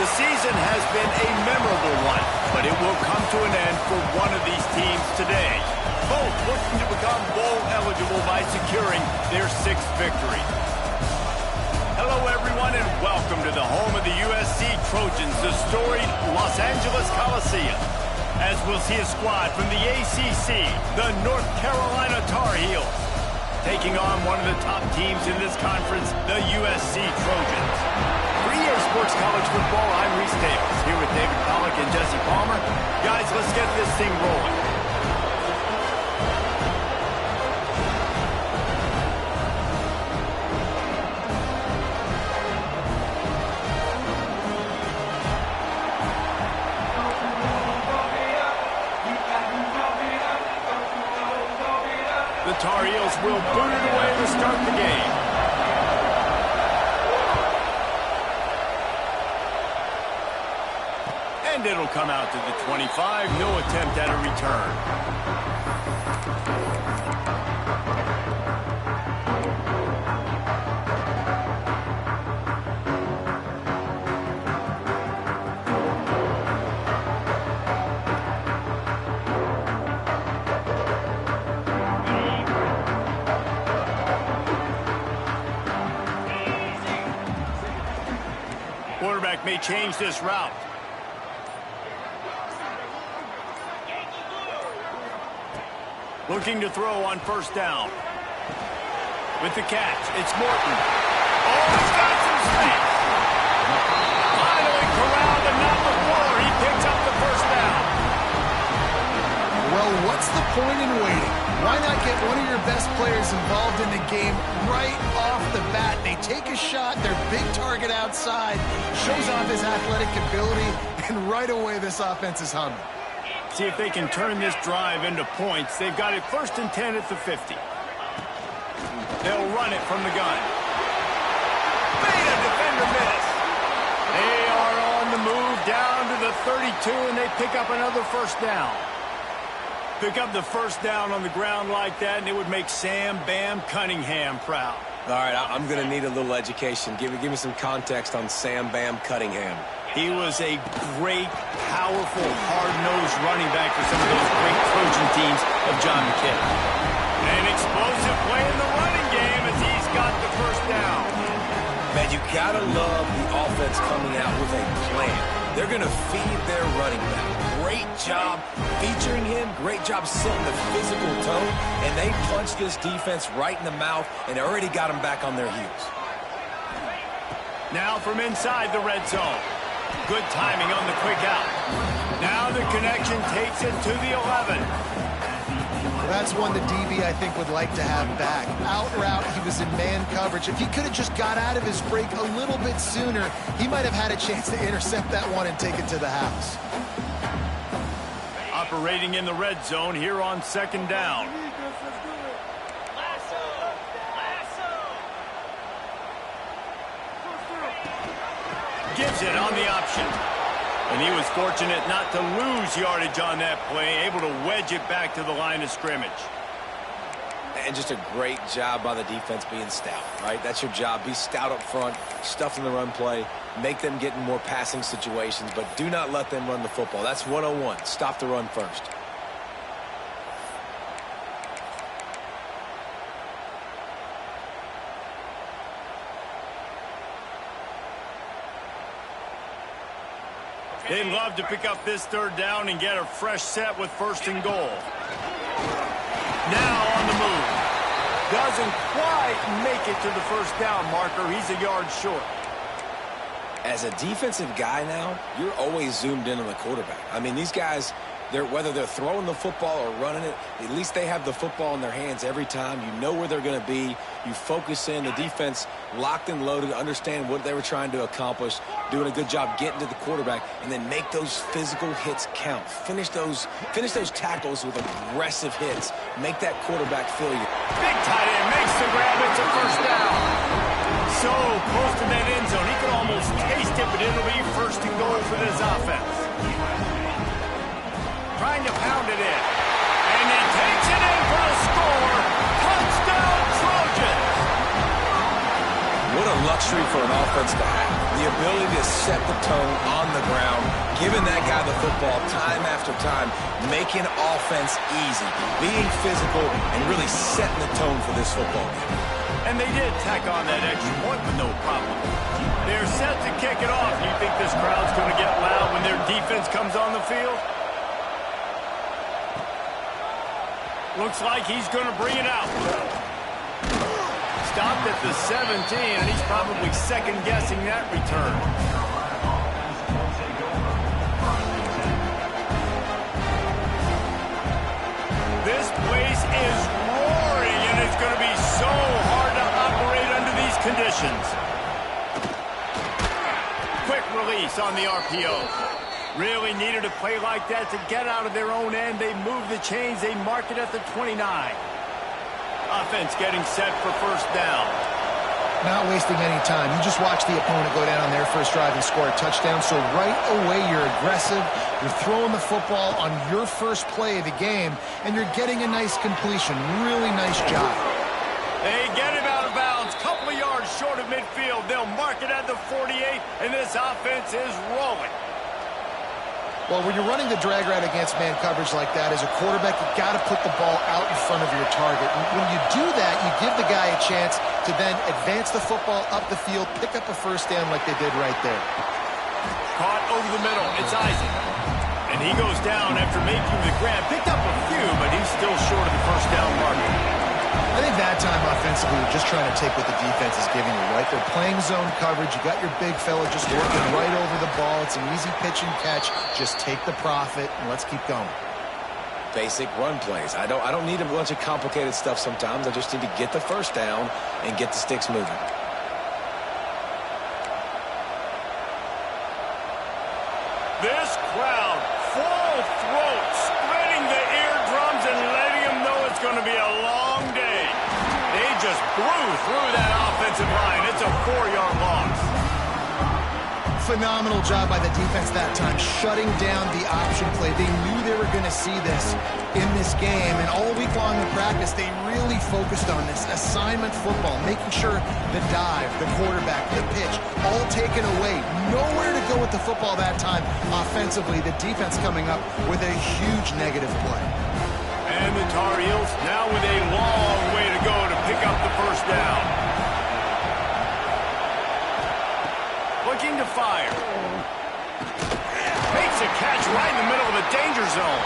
The season has been a memorable one, but it will come to an end for one of these teams today. Both looking to become bowl eligible by securing their 6th victory. Hello, everyone, and welcome to the home of the USC Trojans, the storied Los Angeles Coliseum. As we'll see a squad from the ACC, the North Carolina Tar Heels, taking on one of the top teams in this conference, the USC Trojans. For EA Sports College Football, I'm Reese Davis, here with David Pollack and Jesse Palmer. Guys, let's get this thing rolling. The Tar Heels will boot it away to start the game. And it'll come out to the 25. No attempt at a return. Quarterback may change this route. Looking to throw on first down. With the catch, it's Morton. Oh, he's got some space. Finally corralled and not before. He picks up the first down. Well, what's the point in waiting? Why not get one of your best players involved in the game right off the bat? They take a shot, their big target outside, shows off his athletic ability, and right away this offense is humming. See if they can turn this drive into points. They've got it 1st and 10 at the 50. They'll run it from the gun. Made a defender miss. They are on the move down to the 32, and they pick up another first down. Pick up the first down on the ground like that, and it would make Sam Bam Cunningham proud. All right, I'm going to need a little education. Give me some context on Sam Bam Cunningham. He was a great, powerful, hard-nosed running back for some of those great Trojan teams of John McKinnon. An explosive play in the running game as he's got the first down. Man, you got to love the offense coming out with a plan. They're going to feed their running back. Great job featuring him. Great job setting the physical tone. And they punched this defense right in the mouth and already got them back on their heels. Now from inside the red zone. Good timing on the quick out. Now the connection takes it to the 11. That's one the DB, I think, would like to have back. Out route, he was in man coverage. If he could have just got out of his break a little bit sooner, he might have had a chance to intercept that one and take it to the house. Operating in the red zone here on 2nd down. Gives it on the option. And he was fortunate not to lose yardage on that play, able to wedge it back to the line of scrimmage. And just a great job by the defense being stout, right? That's your job. Be stout up front, stuff in the run play, make them get in more passing situations, but do not let them run the football. That's 101. Stop the run first. They'd love to pick up this 3rd down and get a fresh set with 1st and goal. Now on the move. Doesn't quite make it to the 1st down marker. He's a yard short. As a defensive guy now, you're always zoomed in on the quarterback. I mean, these guys, whether they're throwing the football or running it, at least they have the football in their hands every time. You know where they're going to be. You focus in. The defense locked and loaded, understand what they were trying to accomplish, doing a good job getting to the quarterback, and then make those physical hits count. Finish those tackles with aggressive hits. Make that quarterback feel you. Big tight end makes the grab. It's a first down. So close to that end zone. He could almost taste it, but it'll be 1st and goal for this offense. Trying to pound it in. And he takes it in for a score. Touchdown, Trojans! What a luxury luxury for an offense to have. The ability to set the tone on the ground, giving that guy the football time after time, making offense easy, being physical, and really setting the tone for this football game. And they did tack on that extra point with no problem. They're set to kick it off. You think this crowd's going to get loud when their defense comes on the field? Looks like he's going to bring it out. Stopped at the 17, and he's probably second-guessing that return. This place is roaring, and it's going to be so hard to operate under these conditions. Quick release on the RPO. Really needed a play like that to get out of their own end. They move the chains. They mark it at the 29. Offense getting set for first down. Not wasting any time. You just watch the opponent go down on their first drive and score a touchdown. So right away, you're aggressive. You're throwing the football on your first play of the game, and you're getting a nice completion. Really nice job. They get him out of bounds. Couple of yards short of midfield. They'll mark it at the 48, and this offense is rolling. Well, when you're running the drag route against man coverage like that, as a quarterback, you've got to put the ball out in front of your target. And when you do that, you give the guy a chance to then advance the football up the field, pick up a first down like they did right there. Caught over the middle. It's Isaac. And he goes down after making the grab. Picked up a few, but he's still short of the first down marker. I think that time offensively, you're just trying to take what the defense is giving you, right? They're playing zone coverage. You got your big fella just working right over the ball. It's an easy pitch and catch. Just take the profit and let's keep going. Basic run plays. I don't need a bunch of complicated stuff sometimes. I just need to get the first down and get the sticks moving. This crowd, full throat, spreading the eardrums and letting them know it's going to be a long day. They just blew through that offensive line. It's a 4-yard loss. Phenomenal job by the defense that time, shutting down the option play. They knew they were going to see this in this game, and all week long in practice, they really focused on this assignment football, making sure the dive, the quarterback, the pitch, all taken away. Nowhere to go with the football that time offensively. The defense coming up with a huge negative play. And the Tar Heels now with a long way to go to pick up the first down. Looking to fire. Makes a catch right in the middle of the danger zone.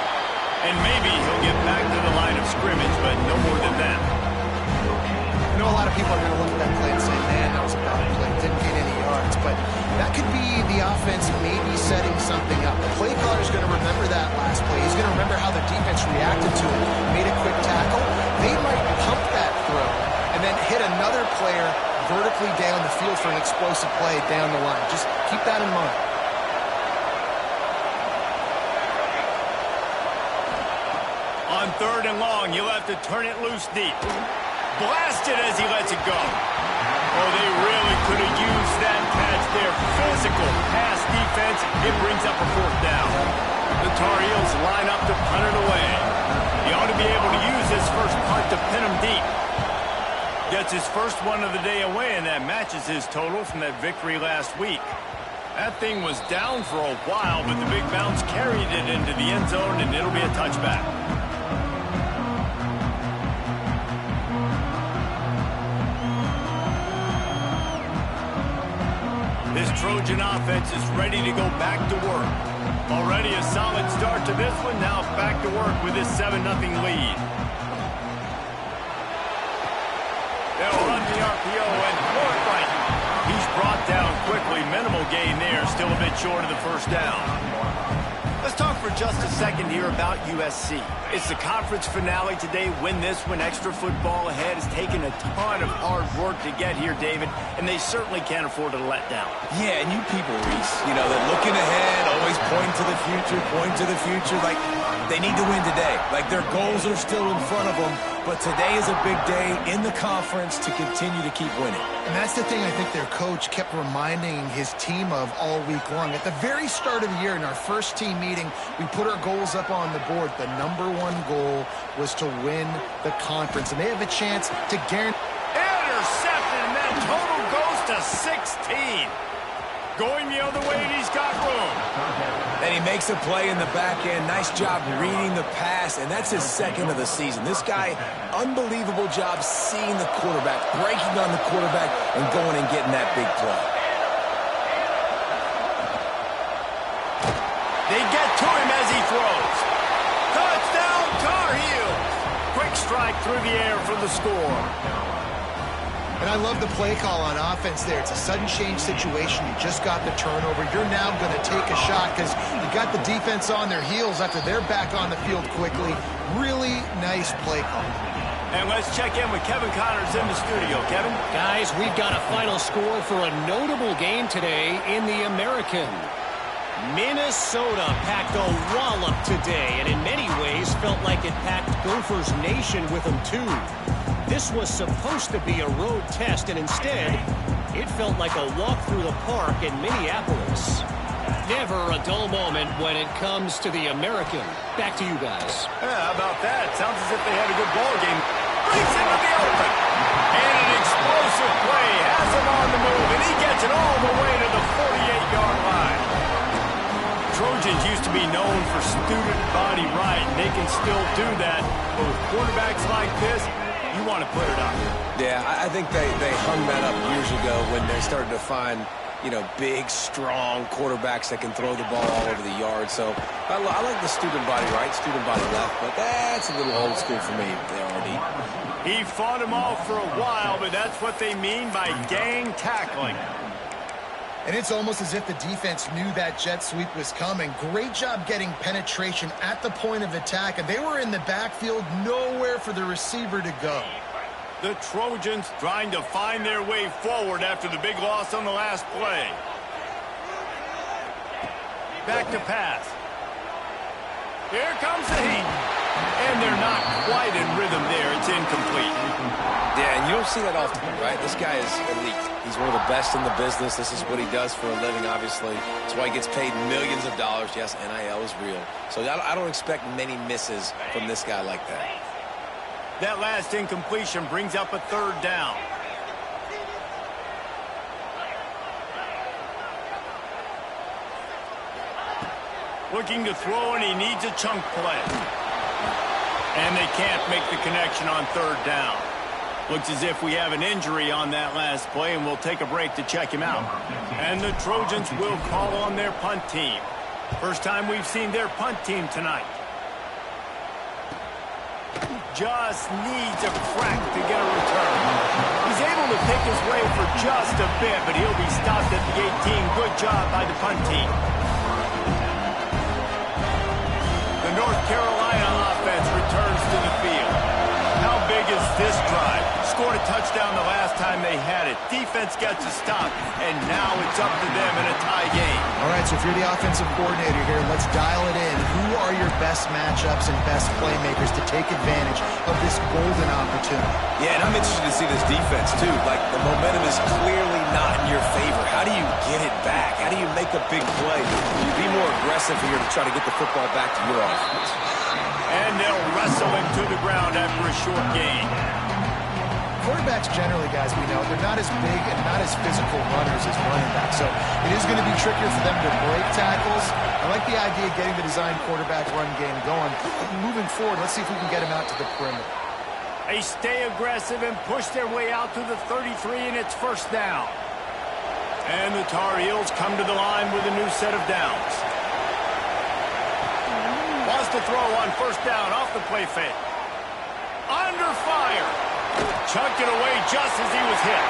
And maybe he'll get back to the line of scrimmage, but no more than that. I know a lot of people are going to look at that play and say, man, that was a bad play. Didn't get any yards. But that could be the offense maybe setting something up. The play caller is going to remember that last play. He's going to remember how the defense reacted to it, made a quick tackle. They might pump that throw and then hit another player vertically down the field for an explosive play down the line. Just keep that in mind. On 3rd and long, you'll have to turn it loose deep. Blasted as he lets it go. Oh, they really could have used that catch there. Physical pass defense. It brings up a 4th down. The Tar Heels line up to punt it away. He ought to be able to use this first punt to pin him deep. Gets his first one of the day away, and that matches his total from that victory last week. That thing was down for a while, but the big bounce carried it into the end zone, and it'll be a touchback. This Trojan offense is ready to go back to work. Already a solid start to this one. Now back to work with this 7-0 lead. They'll run the RPO and throw it right. He's brought down quickly. Minimal gain there. Still a bit short of the first down. Let's talk for just a second here about USC. It's the conference finale today. Win this one. Extra football ahead. Has taken a ton of hard work to get here, David, and they certainly can't afford to let down. Yeah, and you people, Reese, they're looking ahead, always pointing to the future, like they need to win today. Like their goals are still in front of them, but today is a big day in the conference to continue to keep winning. And that's the thing I think their coach kept reminding his team of all week long. At the very start of the year in our first team meeting, we put our goals up on the board. The number one goal was to win the conference, and they have a chance to guarantee. Intercepted, and that total goes to 16. Going the other way, and he's got room. And he makes a play in the back end. Nice job reading the pass, and that's his second of the season. This guy, unbelievable job seeing the quarterback, breaking on the quarterback, and going and getting that big play. They get to him as he throws. Touchdown, Tar Heels. Quick strike through the air for the score. And I love the play call on offense there. It's a sudden change situation. You just got the turnover. You're now going to take a shot because you got the defense on their heels after they're back on the field quickly. Really nice play call. And let's check in with Kevin Connors in the studio. Kevin? Guys, we've got a final score for a notable game today in the American. Minnesota packed a wallop today, and in many ways felt like it packed Gophers Nation with them too. This was supposed to be a road test, and instead, it felt like a walk through the park in Minneapolis. Never a dull moment when it comes to the American. Back to you guys. Yeah, how about that? Sounds as if they had a good ball game. Breaks into the open. And an explosive play has him on the move, and he gets it all the way to the 48-yard line. Trojans used to be known for student body right, and they can still do that. But with quarterbacks like this, you want to put it up. Yeah, I think they hung that up years ago when they started to find, you know, big, strong quarterbacks that can throw the ball all over the yard. So I like the student body right, student body left, but that's a little old school for me, RD. He fought them off for a while, but that's what they mean by gang tackling. And it's almost as if the defense knew that jet sweep was coming. Great job getting penetration at the point of attack, and they were in the backfield, nowhere for the receiver to go. The Trojans trying to find their way forward after the big loss on the last play. Back to pass. Here comes the heat. And they're not quite in rhythm there. It's incomplete. Yeah, and you don't see that often, right? This guy is elite. He's one of the best in the business. This is what he does for a living, obviously. That's why he gets paid millions of dollars. Yes, NIL is real. So I don't expect many misses from this guy like that. That last incompletion brings up a third down. Looking to throw, and he needs a chunk play. And they can't make the connection on third down. Looks as if we have an injury on that last play, and we'll take a break to check him out. And the Trojans will call on their punt team. First time we've seen their punt team tonight. Just needs a crack to get a return. He's able to pick his way for just a bit, but he'll be stopped at the 18. Good job by the punt team. The North Carolina offense returns to the field. How big is this drive? Scored a touchdown the last time they had it. Defense gets a stop, and now it's up to them in a tie game. All right, so if you're the offensive coordinator here, let's dial it in. Who are your best matchups and best playmakers to take advantage of this golden opportunity? Yeah, and I'm interested to see this defense, too. Like, the momentum is clearly not in your favor. How do you get it back? How do you make a big play? You be more aggressive here to try to get the football back to your offense. And they'll wrestle him to the ground after a short gain. Quarterbacks generally, guys, we know, they're not as big and not as physical runners as running backs. So it is going to be trickier for them to break tackles. I like the idea of getting the design quarterback run game going. Moving forward, let's see if we can get him out to the perimeter. They stay aggressive and push their way out to the 33, and it's first down. And the Tar Heels come to the line with a new set of downs. Wants to throw on first down off the play fake. Under fire. Chucked it away just as he was hit.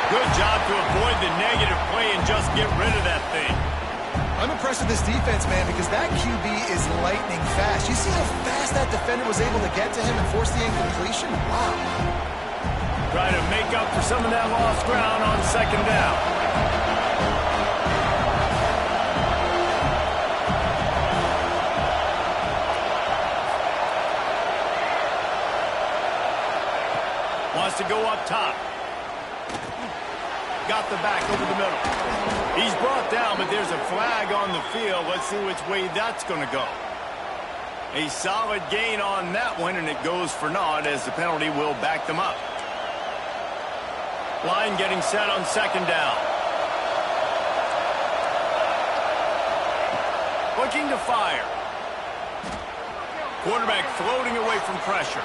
Good job to avoid the negative play and just get rid of that thing. I'm impressed with this defense, man, because that QB is lightning fast. You see how fast that defender was able to get to him and force the incompletion? Wow. Try to make up for some of that lost ground on second down. Wants to go up top. Got the back over the middle. He's brought down, but there's a flag on the field. Let's see which way that's going to go. A solid gain on that one, and it goes for naught as the penalty will back them up. Line getting set on second down. Looking to fire. Quarterback floating away from pressure.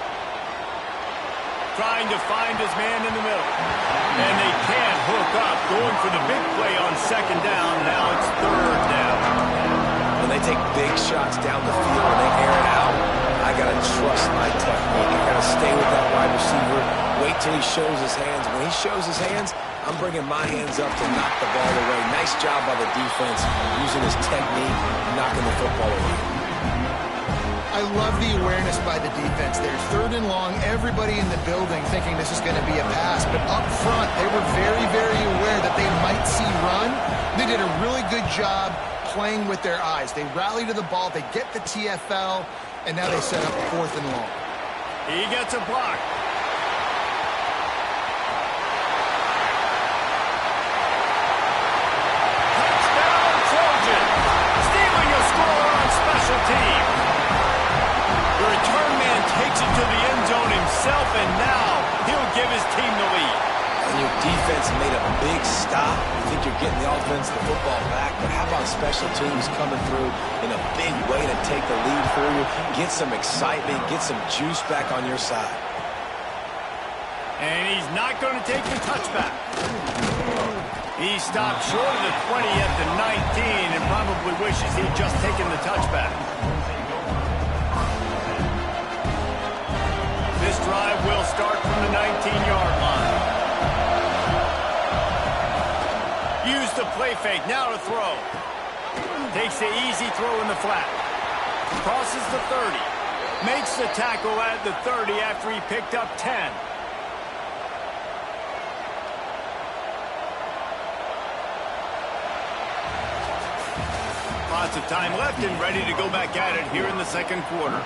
Trying to find his man in the middle. And they can't hook up. Going for the big play on second down. Now it's third down. When they take big shots down the field and they air it out, I got to trust my technique. I got to stay with that wide receiver. Wait till he shows his hands. When he shows his hands, I'm bringing my hands up to knock the ball away. Nice job by the defense using his technique, knocking the football away. I love the awareness by the defense there. Third and long, everybody in the building thinking this is going to be a pass. But up front, they were very, very aware that they might see run. They did a really good job playing with their eyes. They rally to the ball, they get the TFL, and now they set up fourth and long. He gets a block. Touchdown, Trojan. Stealing a score on special teams. The return man takes it to the end zone himself, and now he'll give his team the lead. And your defense made a big stop. You think you're getting the offense, the football back, but how about special teams coming through in a big way to take the lead for you? Get some excitement, get some juice back on your side. And he's not going to take the touchback. He stopped short of the 20 at the 19 and probably wishes he'd just taken the touchback. This drive will start from the 19-yard line. Use the play fake, now to throw. Takes the easy throw in the flat. Crosses the 30. Makes the tackle at the 30 after he picked up 10. Lots of time left and ready to go back at it here in the second quarter.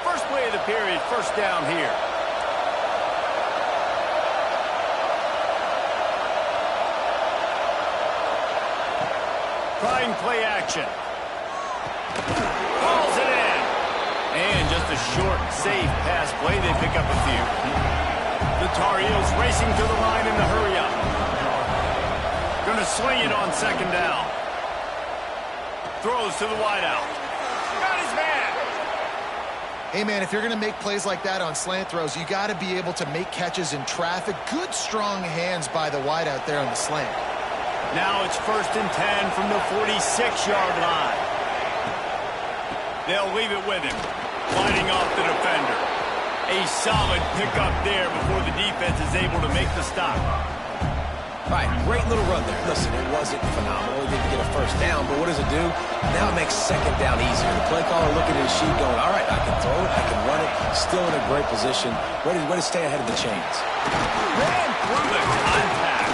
First play of the period, first down here. Trying play action. Calls it in. And just a short, safe pass play. They pick up a few. The Tar Heels racing to the line in the hurry-up. Going to sling it on second down. Throws to the wideout. Got his man. Hey, man, if you're going to make plays like that on slant throws, you got to be able to make catches in traffic. Good, strong hands by the wideout there on the slant. Now it's 1st and 10 from the 46-yard line. They'll leave it with him. Fighting off the defender. A solid pickup there before the defense is able to make the stop. All right, great little run there. Listen, it wasn't phenomenal. He didn't get a first down, but what does it do? Now it makes second down easier. The play caller looking at his sheet going, all right, I can throw it, I can run it. Still in a great position. Ready to stay ahead of the chains. Ran through the contact.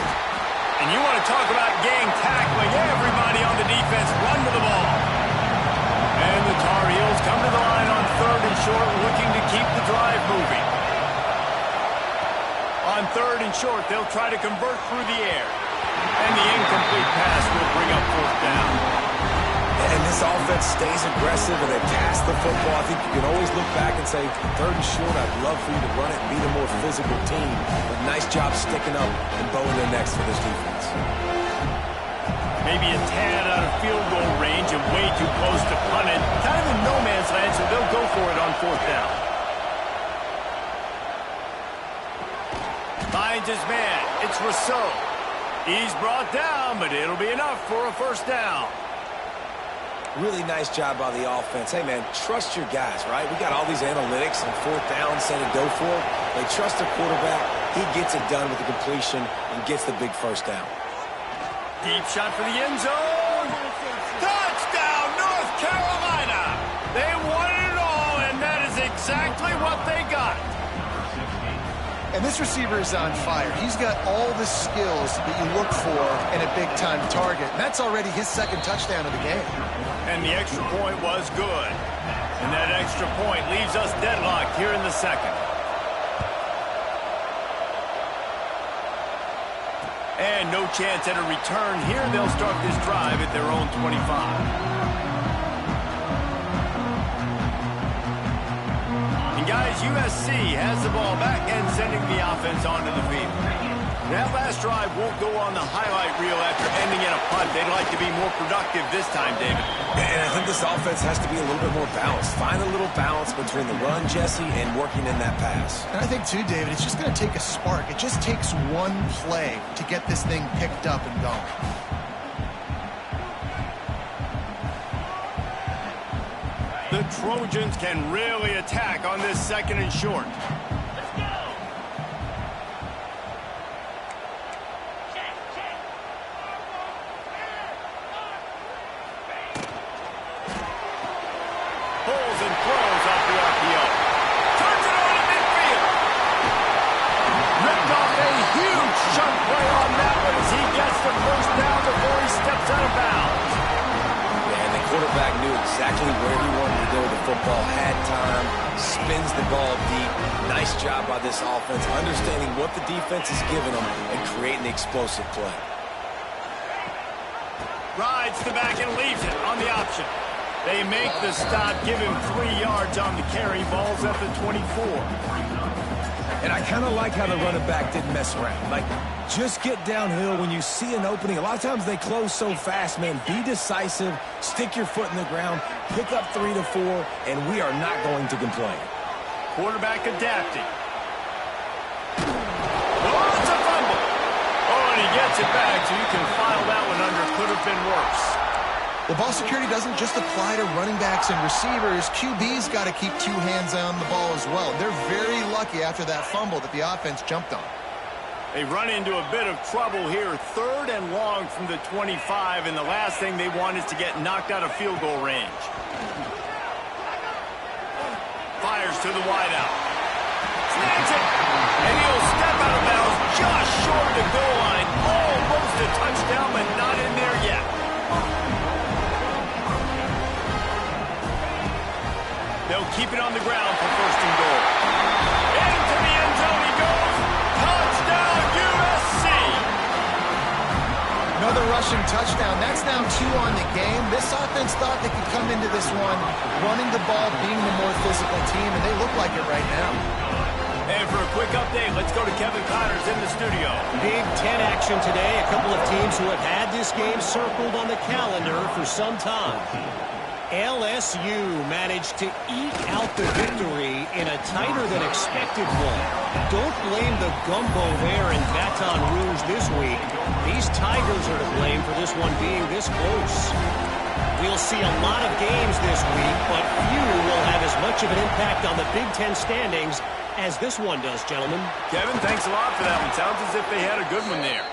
And you want to talk about gang tackling. Everybody on the defense run to the ball. And the Tar Heels come to the line on 3rd and short, looking to keep the drive moving. On 3rd and short, they'll try to convert through the air. And the incomplete pass will bring up 4th down. And this offense stays aggressive and they pass the football. I think you can always look back and say, 3rd and short, I'd love for you to run it and be the more physical team. But nice job sticking up and bowing their necks for this defense. Maybe a tad out of field goal range and way too close to punt it. Kind of in no man's land, so they'll go for it on 4th down. Finds his man. It's Rousseau. He's brought down, but it'll be enough for a 1st down. Really nice job by the offense. Hey, man, trust your guys, right? We got all these analytics on 4th down saying go for it. They trust their quarterback. He gets it done with the completion and gets the big 1st down. Deep shot for the end zone. Touchdown, North Carolina. They wanted it all, and that is exactly what they got. And this receiver is on fire. He's got all the skills that you look for in a big-time target. And that's already his 2nd touchdown of the game. And the extra point was good. And that extra point leaves us deadlocked here in the 2nd. And no chance at a return here. They'll start this drive at their own 25. And guys, USC has the ball back and sending the offense onto the field. That last drive won't go on the highlight reel after ending in a punt. They'd like to be more productive this time, David. And I think this offense has to be a little bit more balanced. Find a little balance between the run, Jesse, and working in that pass. And I think, too, David, it's just going to take a spark. It just takes one play to get this thing picked up and going. The Trojans can really attack on this second and short. Let's go. Pulls and throws off the RPO. Turns it over to midfield. Ripped off a huge chunk play on that one as he gets the first down before he steps out of bounds. And the quarterback knew exactly where he wanted to go with the football, had time, spins the ball deep. Nice job by this offense, understanding what the defense is giving them and creating the explosive play. Rides the back and leaves it on the option. They make the stop, give him 3 yards on the carry. Ball's at the 24. And I kind of like how the running back didn't mess around. Like, just get downhill when you see an opening. A lot of times they close so fast, man. Be decisive, stick your foot in the ground, pick up 3 to 4, and we are not going to complain. Quarterback adapting. Oh, it's a fumble. Oh, and he gets it back, so you can file that one under. Could have been worse. Well, ball security doesn't just apply to running backs and receivers. QB's got to keep 2 hands on the ball as well. They're very lucky after that fumble that the offense jumped on. They run into a bit of trouble here. 3rd and long from the 25, and the last thing they want is to get knocked out of field goal range. Fires to the wideout. Snags it, and he'll step out of bounds just short of the goal line. Almost a touchdown, but not in there yet. They'll keep it on the ground for 1st and goal. Into the end zone he goes. Touchdown, USC! Another rushing touchdown. That's now 2 on the game. This offense thought they could come into this one running the ball, being the more physical team, and they look like it right now. And for a quick update, let's go to Kevin Connors in the studio. Big 10 action today. A couple of teams who have had this game circled on the calendar for some time. LSU managed to eke out the victory in a tighter than expected one. Don't blame the gumbo there in Baton Rouge this week. These Tigers are to blame for this one being this close. We'll see a lot of games this week, but few will have as much of an impact on the Big Ten standings as this one does, gentlemen. Kevin, thanks a lot for that one. Sounds as if they had a good one there.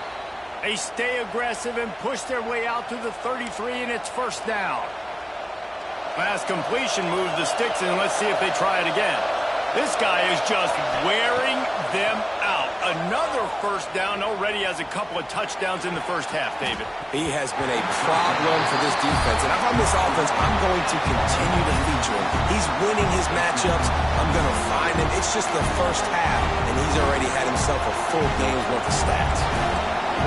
They stay aggressive and push their way out to the 33, and it's 1st down. Last completion moves the sticks, and let's see if they try it again. This guy is just wearing them out. Another 1st down, already has a couple of touchdowns in the 1st half, David. He has been a problem for this defense, and if I'm this offense, I'm going to continue to feature him. He's winning his matchups. I'm going to find him. It's just the 1st half, and he's already had himself a full game's worth of stats.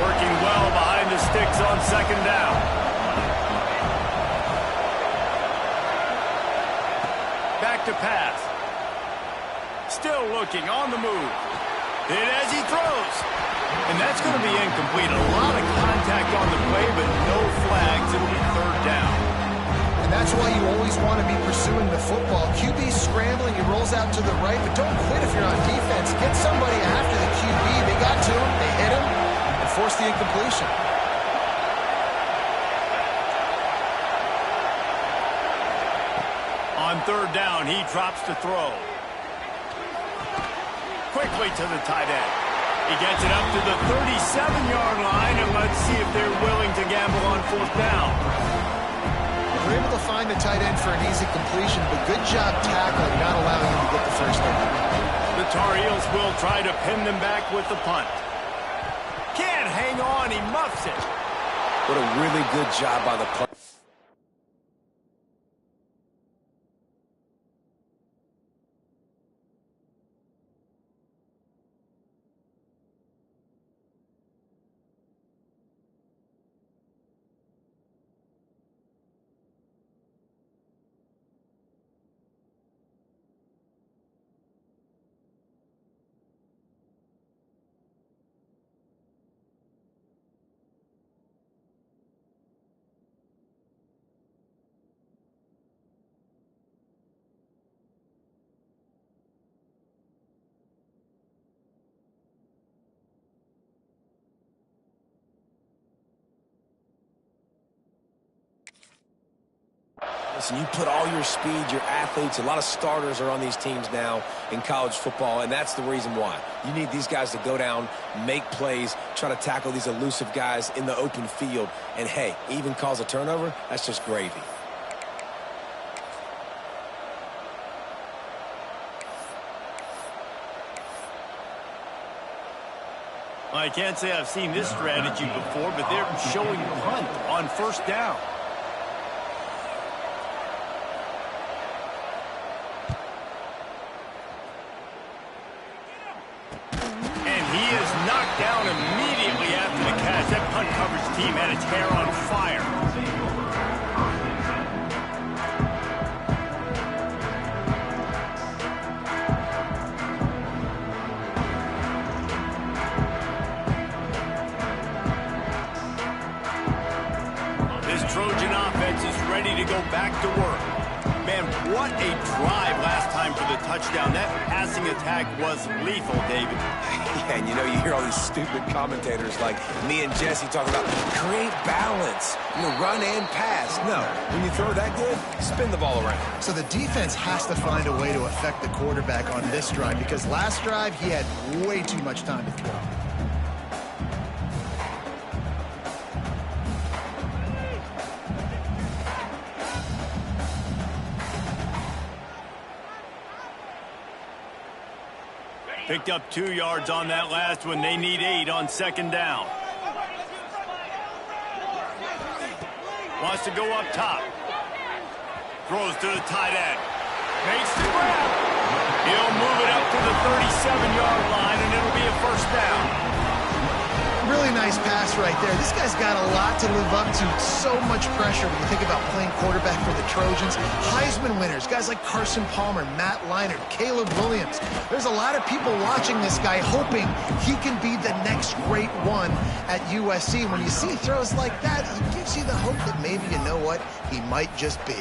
Working well behind the sticks on 2nd down. Back to pass. Still looking on the move. Hit as he throws. And that's going to be incomplete. A lot of contact on the play, but no flags. It'll be 3rd down. And that's why you always want to be pursuing the football. QB's scrambling, he rolls out to the right, but don't quit if you're on defense. Get somebody after the QB. They got to him, they hit him, and forced the incompletion. On 3rd down, he drops to throw. Quickly to the tight end. He gets it up to the 37-yard line, and let's see if they're willing to gamble on 4th down. They're able to find the tight end for an easy completion, but good job tackling, not allowing him to get the 1st down. The Tar Heels will try to pin them back with the punt. Can't hang on, he muffs it. What a really good job by the punt. Listen, you put all your speed, your athletes, a lot of starters are on these teams now in college football, and that's the reason why. You need these guys to go down, make plays, try to tackle these elusive guys in the open field, and hey, even cause a turnover, that's just gravy. I can't say I've seen this strategy before, but they're showing punt on first down. And he is knocked down immediately after the catch. That punt coverage team had its hair on fire. Trojan offense is ready to go back to work. Man, what a drive last time for the touchdown. That passing attack was lethal, David. Yeah, and you know, you hear all these stupid commentators like me and Jesse talking about create balance, run and pass. No, when you throw that good, spin the ball around. So the defense has to find a way to affect the quarterback on this drive, because last drive he had way too much time to throw. Picked up 2 yards on that last one. They need 8 on second down. Wants to go up top. Throws to the tight end. Makes the grab. He'll move it up to the 37-yard line, and it'll be a first down. Really nice pass right there. This guy's got a lot to live up to. So much pressure when you think about playing quarterback for the Trojans. Heisman winners, guys like Carson Palmer, Matt Leinart, Caleb Williams. There's a lot of people watching this guy hoping he can be the next great one at USC. When you see throws like that, it gives you the hope that maybe, you know what, he might just be.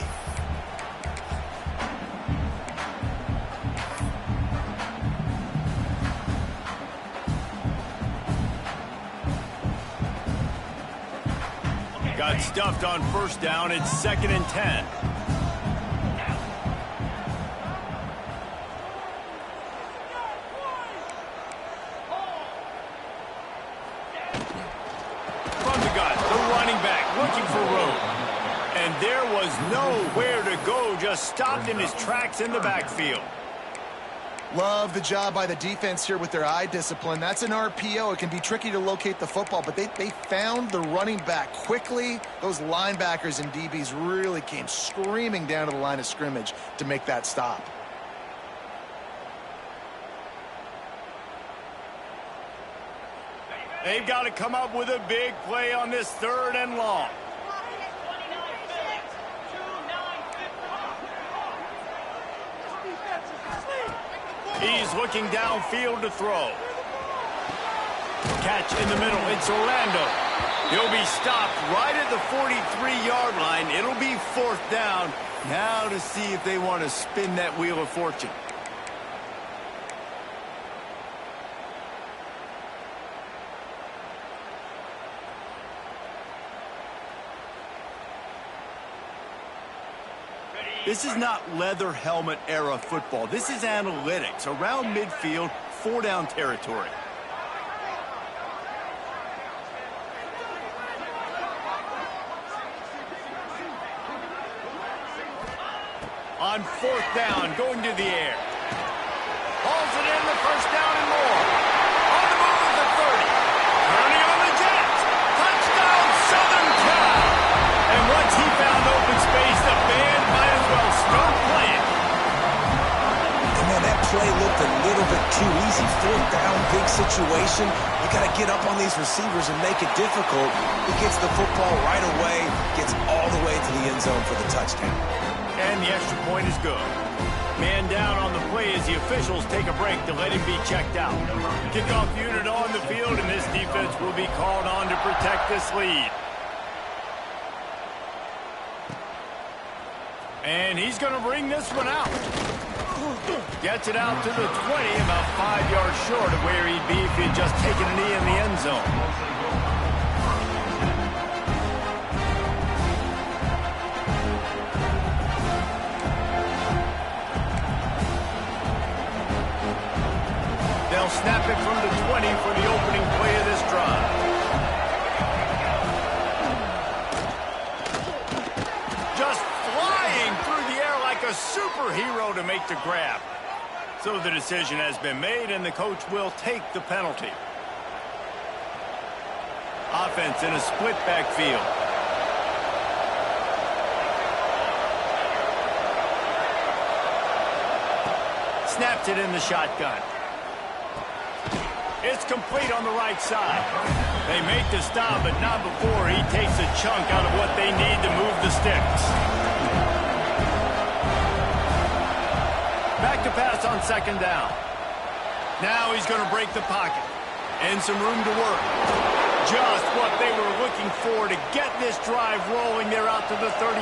Got stuffed on first down. It's 2nd and 10. From the gun, the running back looking for room. And there was nowhere to go, just stopped in his tracks in the backfield. Love the job by the defense here with their eye discipline. That's an RPO. It can be tricky to locate the football, but they found the running back quickly. Those linebackers and DBs really came screaming down to the line of scrimmage to make that stop. They've got to come up with a big play on this 3rd and long. He's looking downfield to throw. Catch in the middle. It's Orlando. He'll be stopped right at the 43-yard line. It'll be 4th down. Now to see if they want to spin that wheel of fortune. This is not leather helmet era football. This is analytics. Around midfield, 4-down territory. On 4th down, going to the air. Hauls it in, the first down and more. On the move at the 30. Turning on the Jets. Touchdown, Southern Cal. And once he found open space, the band might as well start playing. And man, that play looked a little bit too easy. 4th down, big situation. You got to get up on these receivers and make it difficult. He gets the football right away, gets all the way to the end zone for the touchdown. And the extra point is good. Man down on the play as the officials take a break to let him be checked out. Kickoff unit on the field, and this defense will be called on to protect this lead. And he's going to bring this one out. Gets it out to the 20, about 5 yards short of where he'd be if he'd just taken a knee in the end zone. snap it from the 20 for the opening play of this drive. Just flying through the air like a superhero to make the grab. So the decision has been made, and the coach will take the penalty. Offense in a split backfield. Snapped it in the shotgun. It's complete on the right side. They make the stop, but not before he takes a chunk out of what they need to move the sticks. Back to pass on second down. Now he's going to break the pocket. And some room to work. Just what they were looking for to get this drive rolling. They're out to the 35.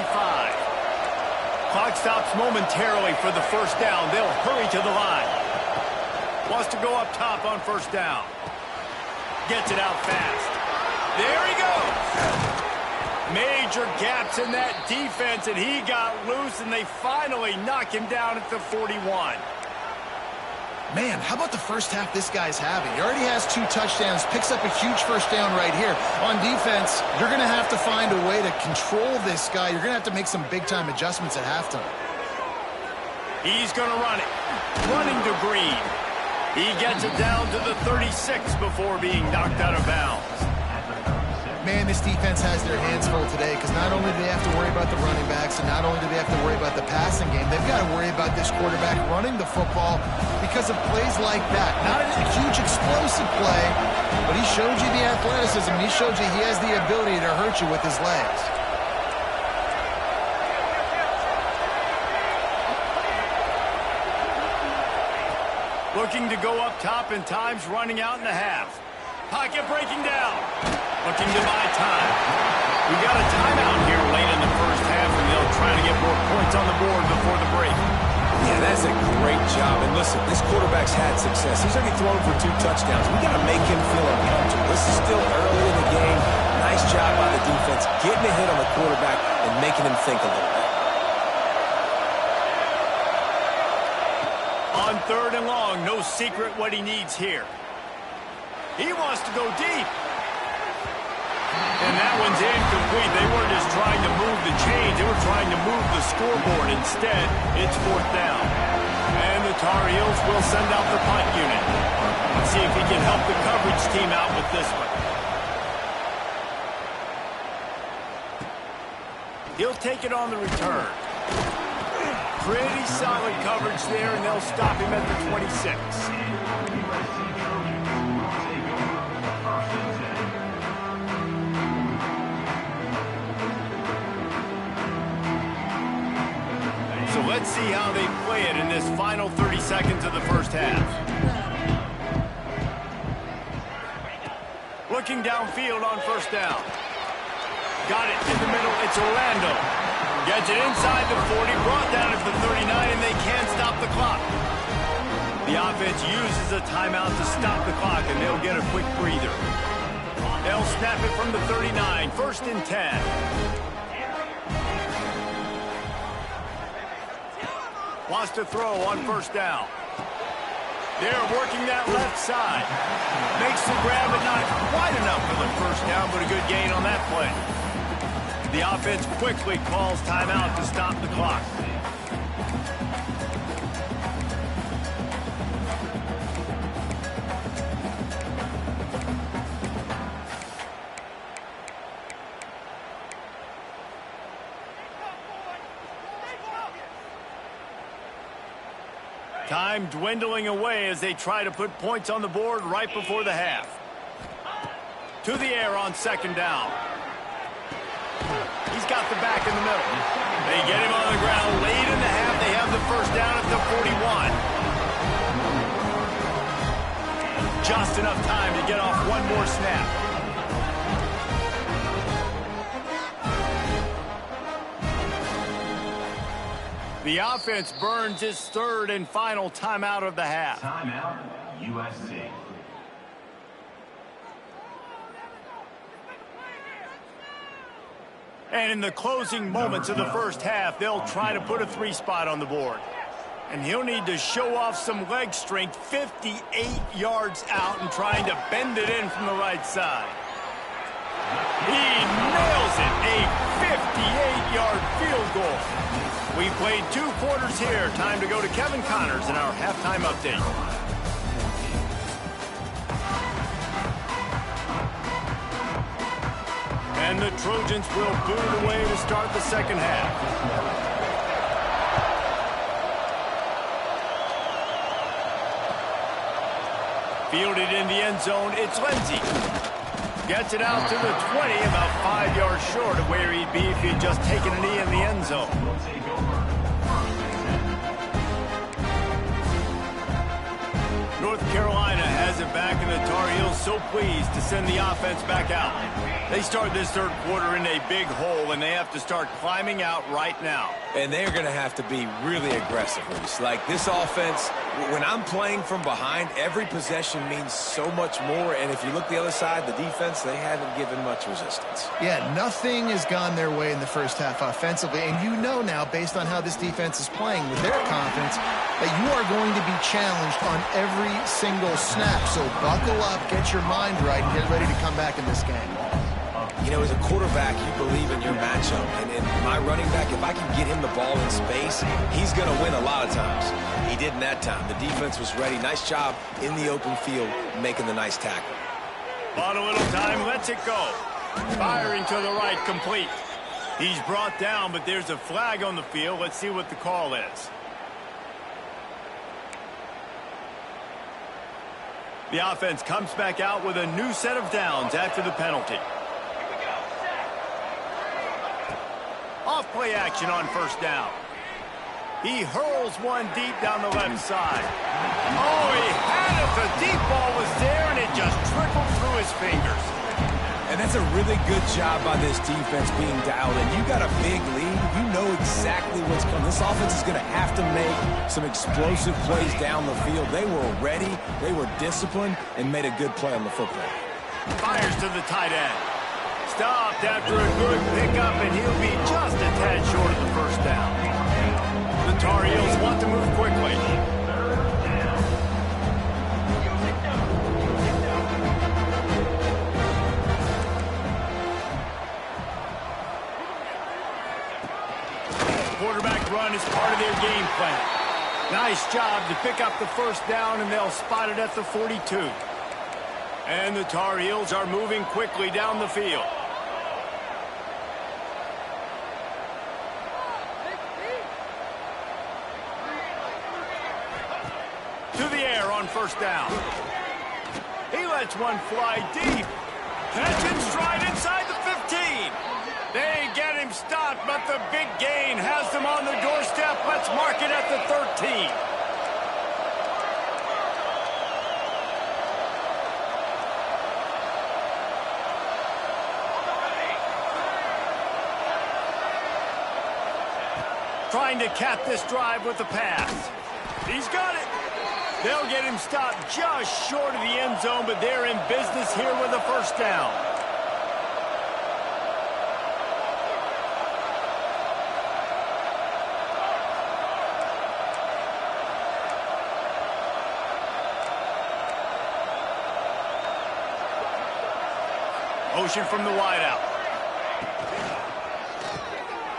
Clock stops momentarily for the first down. They'll hurry to the line. Wants to go up top on first down. Gets it out fast. There he goes. Major gaps in that defense, and he got loose, and they finally knock him down at the 41. Man, how about the first half this guy's having? He already has 2 touchdowns, picks up a huge first down right here. On defense, you're going to have to find a way to control this guy. You're going to have to make some big-time adjustments at halftime. He's going to run it. Running to Green. He gets it down to the 36 before being knocked out of bounds. Man, this defense has their hands full today because not only do they have to worry about the running backs and not only do they have to worry about the passing game, they've got to worry about this quarterback running the football because of plays like that. Not a huge explosive play, but he showed you the athleticism. He showed you he has the ability to hurt you with his legs. Looking to go up top, and time's running out in the half. Pocket breaking down. Looking to buy time. We got a timeout here late in the first half, and they'll try to get more points on the board before the break. Yeah, that's a great job. And listen, this quarterback's had success. He's already thrown for 2 touchdowns. We got to make him feel uncomfortable. This is still early in the game. Nice job by the defense, getting a hit on the quarterback and making him think a little bit. On 3rd and long, no secret what he needs here. He wants to go deep. And that one's incomplete. They weren't just trying to move the chains. They were trying to move the scoreboard. Instead, it's 4th down. And the Tar Heels will send out the punt unit. Let's see if he can help the coverage team out with this one. He'll take it on the return. Pretty solid coverage there, and they'll stop him at the 26. So let's see how they play it in this final 30 seconds of the first half. Looking downfield on first down. Got it in the middle. It's Orlando. Gets it inside the 40, brought down at the 39, and they can't stop the clock. The offense uses a timeout to stop the clock, and they'll get a quick breather. They'll snap it from the 39, 1st and 10. Wants to throw on first down. They're working that left side. Makes the grab, but not quite enough for the first down, but a good gain on that play. The offense quickly calls timeout to stop the clock. Time dwindling away as they try to put points on the board right before the half. To the air on second down. He's got the back in the middle. They get him on the ground late in the half. They have the first down at the 41. Just enough time to get off one more snap. The offense burns its 3rd and final timeout of the half. Timeout, USC. And in the closing moments of the first half, they'll try to put a 3 spot on the board. And he'll need to show off some leg strength 58 yards out and trying to bend it in from the right side. He nails it, a 58-yard field goal. We played 2 quarters here. Time to go to Kevin Connors in our halftime update. And the Trojans will boot it away to start the second half. Fielded in the end zone, it's Lindsey. Gets it out to the 20, about 5 yards short of where he'd be if he'd just taken a knee in the end zone. North Carolina has it back, and the Tar Heels so pleased to send the offense back out. They start this third quarter in a big hole, and they have to start climbing out right now. And they're going to have to be really aggressive, Reese. Like, this offense, when I'm playing from behind, every possession means so much more. And if you look the other side, the defense, they haven't given much resistance. Yeah, nothing has gone their way in the first half offensively. And you know now, based on how this defense is playing with their confidence, that you are going to be challenged on every single snap. So buckle up, get your mind right, and get ready to come back in this game. You know, as a quarterback, you believe in your matchup. And my running back, if I can get him the ball in space, he's going to win a lot of times. He did in that time. The defense was ready. Nice job in the open field making the nice tackle. Bought a little time, lets it go. Firing to the right, complete. He's brought down, but there's a flag on the field. Let's see what the call is. The offense comes back out with a new set of downs after the penalty. Off play action on first down. He hurls one deep down the left side. Oh, he had it. The deep ball was there, and it just trickled through his fingers. And that's a really good job by this defense being dialed in. You got a big lead. You know exactly what's coming. This offense is going to have to make some explosive plays down the field. They were ready, they were disciplined, and made a good play on the football. Fires to the tight end. Stopped after a good pickup, and he'll be just a tad short of the first down. The Tar Heels want to move quickly. Quarterback run is part of their game plan. Nice job to pick up the first down, and they'll spot it at the 42. And the Tar Heels are moving quickly down the field. To the air on first down. He lets one fly deep. Catch and stride inside the 15. They get him stopped, but the big gain has them on the doorstep. Let's mark it at the 13. Trying to cap this drive with the pass. He's got it. They'll get him stopped just short of the end zone, but they're in business here with a first down. Motion from the wideout.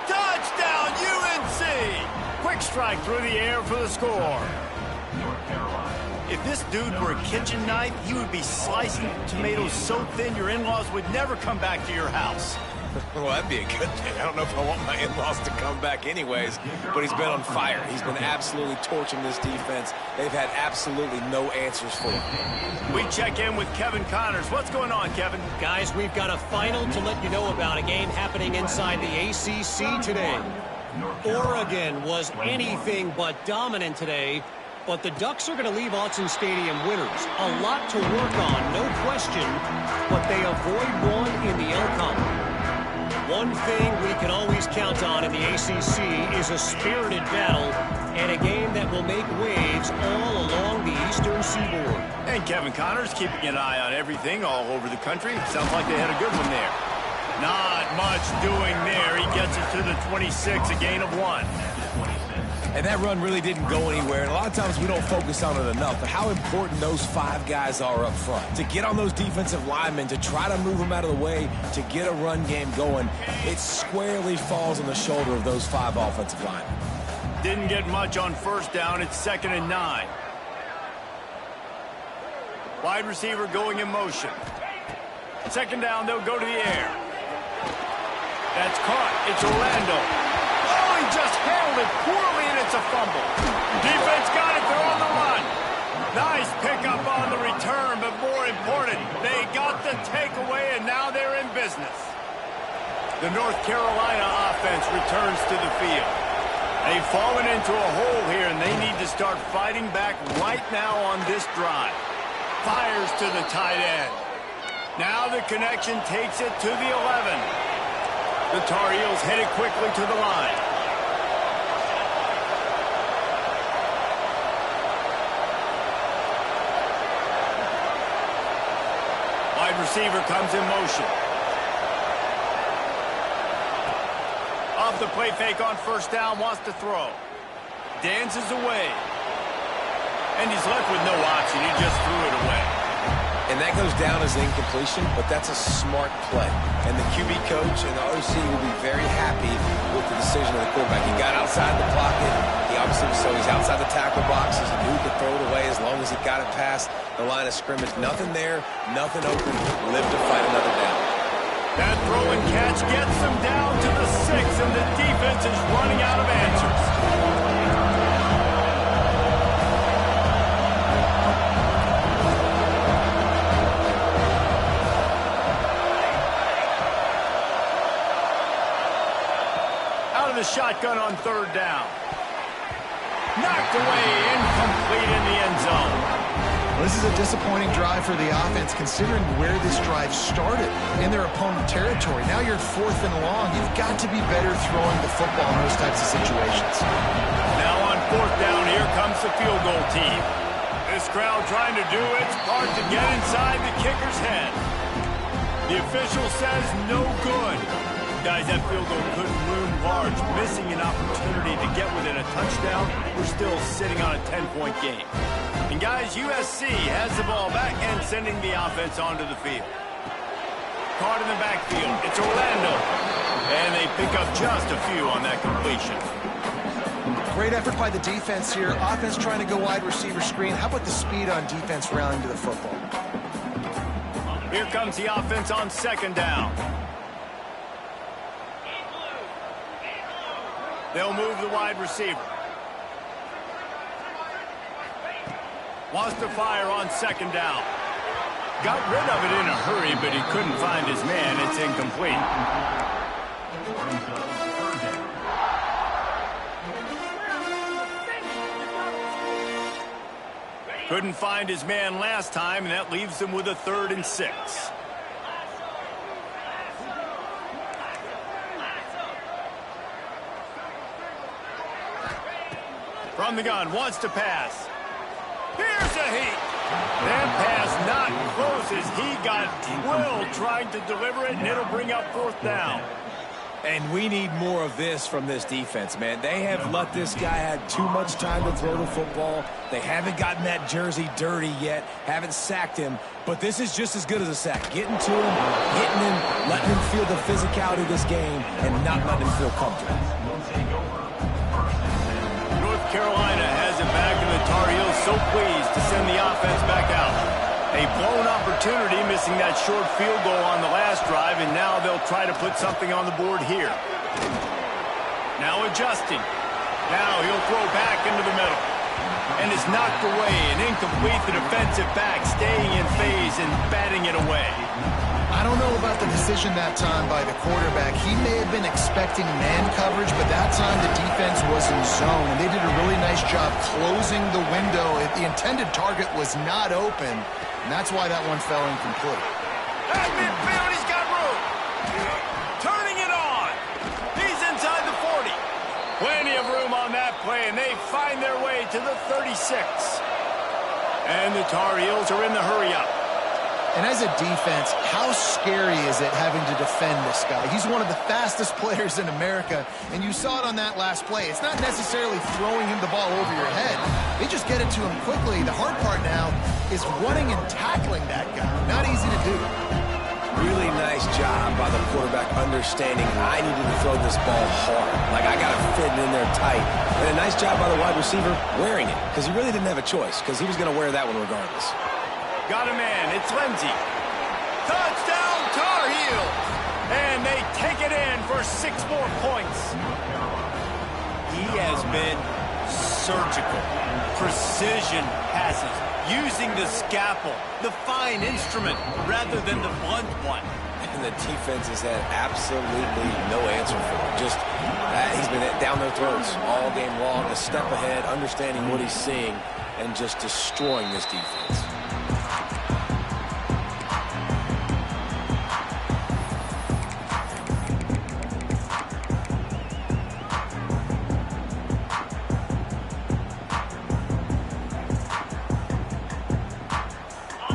Touchdown, UNC! Quick strike through the air for the score. If this dude were a kitchen knife, he would be slicing tomatoes so thin your in-laws would never come back to your house. Well, that'd be a good thing. I don't know if I want my in-laws to come back anyways, but he's been on fire. He's been absolutely torching this defense. They've had absolutely no answers for him. We check in with Kevin Connors. What's going on, Kevin? Guys, we've got a final to let you know about, a game happening inside the ACC today. Oregon was anything but dominant today, but the Ducks are going to leave Autzen Stadium winners. A lot to work on, no question, but they avoid one in the outcome. One thing we can always count on in the ACC is a spirited battle and a game that will make waves all along the Eastern Seaboard. And Kevin Connors keeping an eye on everything all over the country. Sounds like they had a good one there. Not much doing there. He gets it to the 26, a gain of 1. And that run really didn't go anywhere. And a lot of times we don't focus on it enough. But how important those 5 guys are up front. To get on those defensive linemen, to try to move them out of the way, to get a run game going, it squarely falls on the shoulder of those 5 offensive linemen. Didn't get much on first down. It's 2nd and 9. Wide receiver going in motion. 2nd down, they'll go to the air. That's caught. It's Orlando. Oh, he just handled it poorly, and it's a fumble. Defense got it. They're on the run. Nice pickup on the return, but more important, they got the takeaway, and now they're in business. The North Carolina offense returns to the field. They've fallen into a hole here, and they need to start fighting back right now on this drive. Fires to the tight end. Now the connection takes it to the 11. The Tar Heels headed quickly to the line. Wide receiver comes in motion. Off the play fake on first down, wants to throw. Dances away. And he's left with no option. He just threw it away. And that goes down as an incompletion, but that's a smart play. And the QB coach and the OC will be very happy with the decision of the quarterback. He got outside the pocket. He obviously, so he's outside the tackle boxes. He knew he could throw it away as long as he got it past the line of scrimmage. Nothing there, nothing open. Live to fight another down. That throw and catch gets them down to the 6, and the defense is running out of answers. Out of the shotgun on 3rd down. Knocked away, incomplete in the end zone. This is a disappointing drive for the offense, considering where this drive started in their opponent territory. Now you're 4th and long. You've got to be better throwing the football in those types of situations. Now on 4th down, here comes the field goal team. This crowd trying to do its part to get inside the kicker's head. The official says no good. Guys, that field goal could loom large. Missing an opportunity to get within a touchdown. We're still sitting on a 10-point game. And guys, USC has the ball back and sending the offense onto the field. Caught in the backfield. It's Orlando. And they pick up just a few on that completion. Great effort by the defense here. Offense trying to go wide receiver screen. How about the speed on defense rallying to the football? Here comes the offense on 2nd down. They'll move the wide receiver. Wants to fire on 2nd down. Got rid of it in a hurry, but he couldn't find his man. It's incomplete. Couldn't find his man last time, and that leaves him with a 3rd and 6. From the gun, wants to pass. Here's a heat. That pass not close as he got drilled trying to deliver it, and it'll bring up 4th down. And we need more of this from this defense, man. They have let this guy have too much time to throw the football. They haven't gotten that jersey dirty yet, haven't sacked him. But this is just as good as a sack. Getting to him, hitting him, letting him feel the physicality of this game, and not letting him feel comfortable. North Carolina has it back, and the Tar Heels so pleased to send the offense back out. A blown opportunity, missing that short field goal on the last drive, and now they'll try to put something on the board here. Now adjusting. Now he'll throw back into the middle. And it's knocked away and incomplete. The defensive back staying in phase and batting it away. I don't know about the decision that time by the quarterback. He may have been expecting man coverage, but that time the defense was in zone, and they did a really nice job closing the window. The intended target was not open, and that's why that one fell incomplete. At midfield, he's got room. Turning it on. He's inside the 40. Plenty of room on that play, and they find their way to the 36. And the Tar Heels are in the hurry-up. And as a defense, how scary is it having to defend this guy? He's one of the fastest players in America, and you saw it on that last play. It's not necessarily throwing him the ball over your head. They just get it to him quickly. The hard part now is running and tackling that guy. Not easy to do. Really nice job by the quarterback understanding I needed to throw this ball hard. Like, I got to fit it in there tight. And a nice job by the wide receiver wearing it, because he really didn't have a choice, because he was going to wear that one regardless. Got a man. It's Lindsey. Touchdown, Tar Heels. And they take it in for 6 more points. He has been surgical. Precision passes. Using the scalpel, the fine instrument, rather than the blunt one. And the defense has had absolutely no answer for him. Just, he's been down their throats all game long, a step ahead, understanding what he's seeing, and just destroying this defense.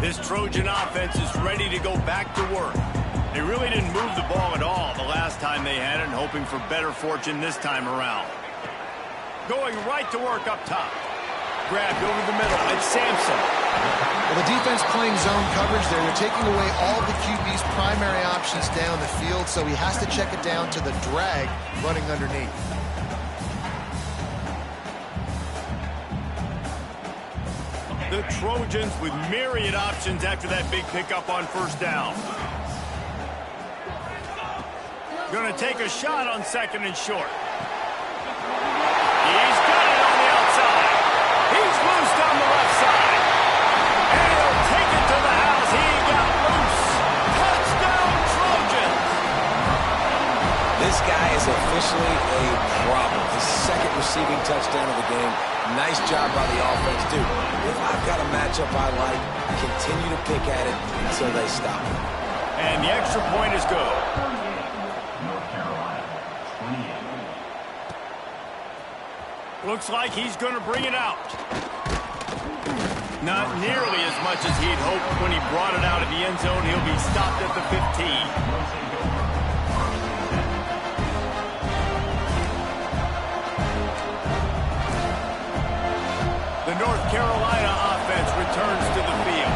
This Trojan offense is ready to go back to work. They really didn't move the ball at all the last time they had it, and hoping for better fortune this time around. Going right to work up top. Grabbed over the middle. It's Sampson. Well, the defense playing zone coverage there. They're taking away all the QB's primary options down the field, so he has to check it down to the drag running underneath. The Trojans with myriad options after that big pickup on first down. Going to take a shot on 2nd and short. He's got it on the outside. He's loose down the left side. And he'll take it to the house. He got loose. Touchdown, Trojans. This guy is officially a problem. His 2nd receiving touchdown of the game. Nice job by the offense, too. If I've got a matchup I like, continue to pick at it until they stop it. And the extra point is good. North Carolina, 28. Looks like he's going to bring it out. Not nearly as much as he'd hoped when he brought it out of the end zone. He'll be stopped at the 15. The North Carolina offense returns to the field.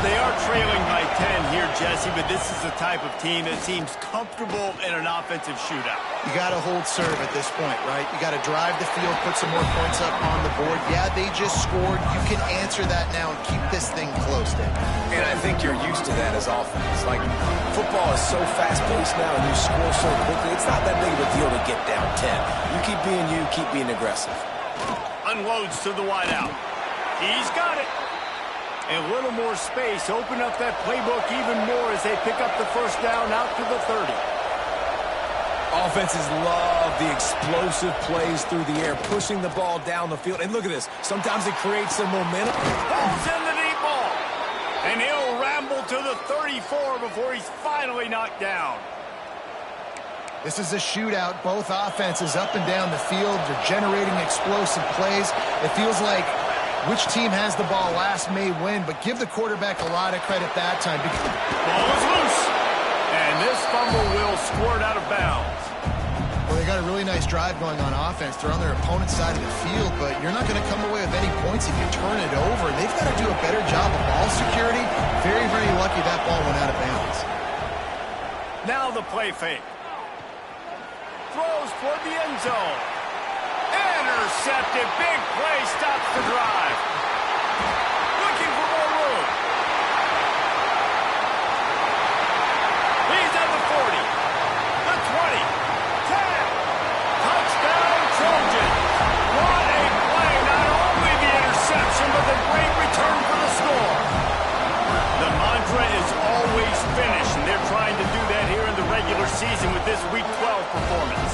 They are trailing by 10 here, Jesse, but this is the type of team that seems comfortable in an offensive shootout. You got to hold serve at this point, right? You got to drive the field, put some more points up on the board. Yeah, they just scored. You can answer that now and keep this thing close, Dave. And I think you're used to that as offense. Like, football is so fast-paced now and you score so quickly, it's not that big of a deal to get down 10. You keep being you, keep being aggressive. Unloads to the wideout. He's got it. A little more space. Open up that playbook even more as they pick up the first down out to the 30. Offenses love the explosive plays through the air, pushing the ball down the field. And look at this. Sometimes it creates some momentum. Falls in the deep ball. And he'll ramble to the 34 before he's finally knocked down. This is a shootout. Both offenses up and down the field. They're generating explosive plays. It feels like which team has the ball last may win, but give the quarterback a lot of credit that time. Ball is loose. And this fumble will squirt out of bounds. Well, they got a really nice drive going on offense. They're on their opponent's side of the field, but you're not going to come away with any points if you turn it over. They've got to do a better job of ball security. Very, very lucky that ball went out of bounds. Now the play fake. Throws toward the end zone. Intercepted. Big play. Stops the drive. Looking for more room. He's at the 40. The 20. 10. Touchdown, Trojans. What a play. Not only the interception, but the great return for the score. The mantra is always finish, and they're trying to do that here in the regular season with this Week 12 performance.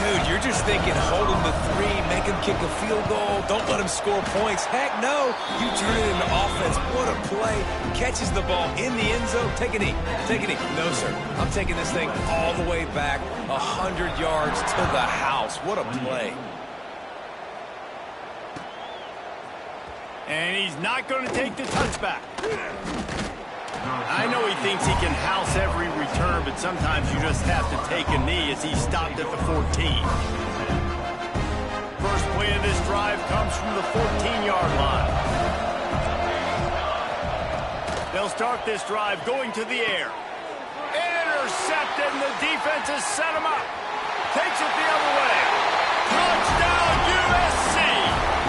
Dude, you're just thinking, hold him to 3, make him kick a field goal, don't let him score points. Heck no, you turn it into offense. What a play. Catches the ball in the end zone. Take a knee. Take a knee. No, sir. I'm taking this thing all the way back, 100 yards to the house. What a play. And he's not going to take the touchback. I know he thinks he can house every return, but sometimes you just have to take a knee as he stopped at the 14. First play of this drive comes from the 14-yard line. They'll start this drive going to the air. Intercepted, and the defense has set him up. Takes it the other way. Touchdown, USC!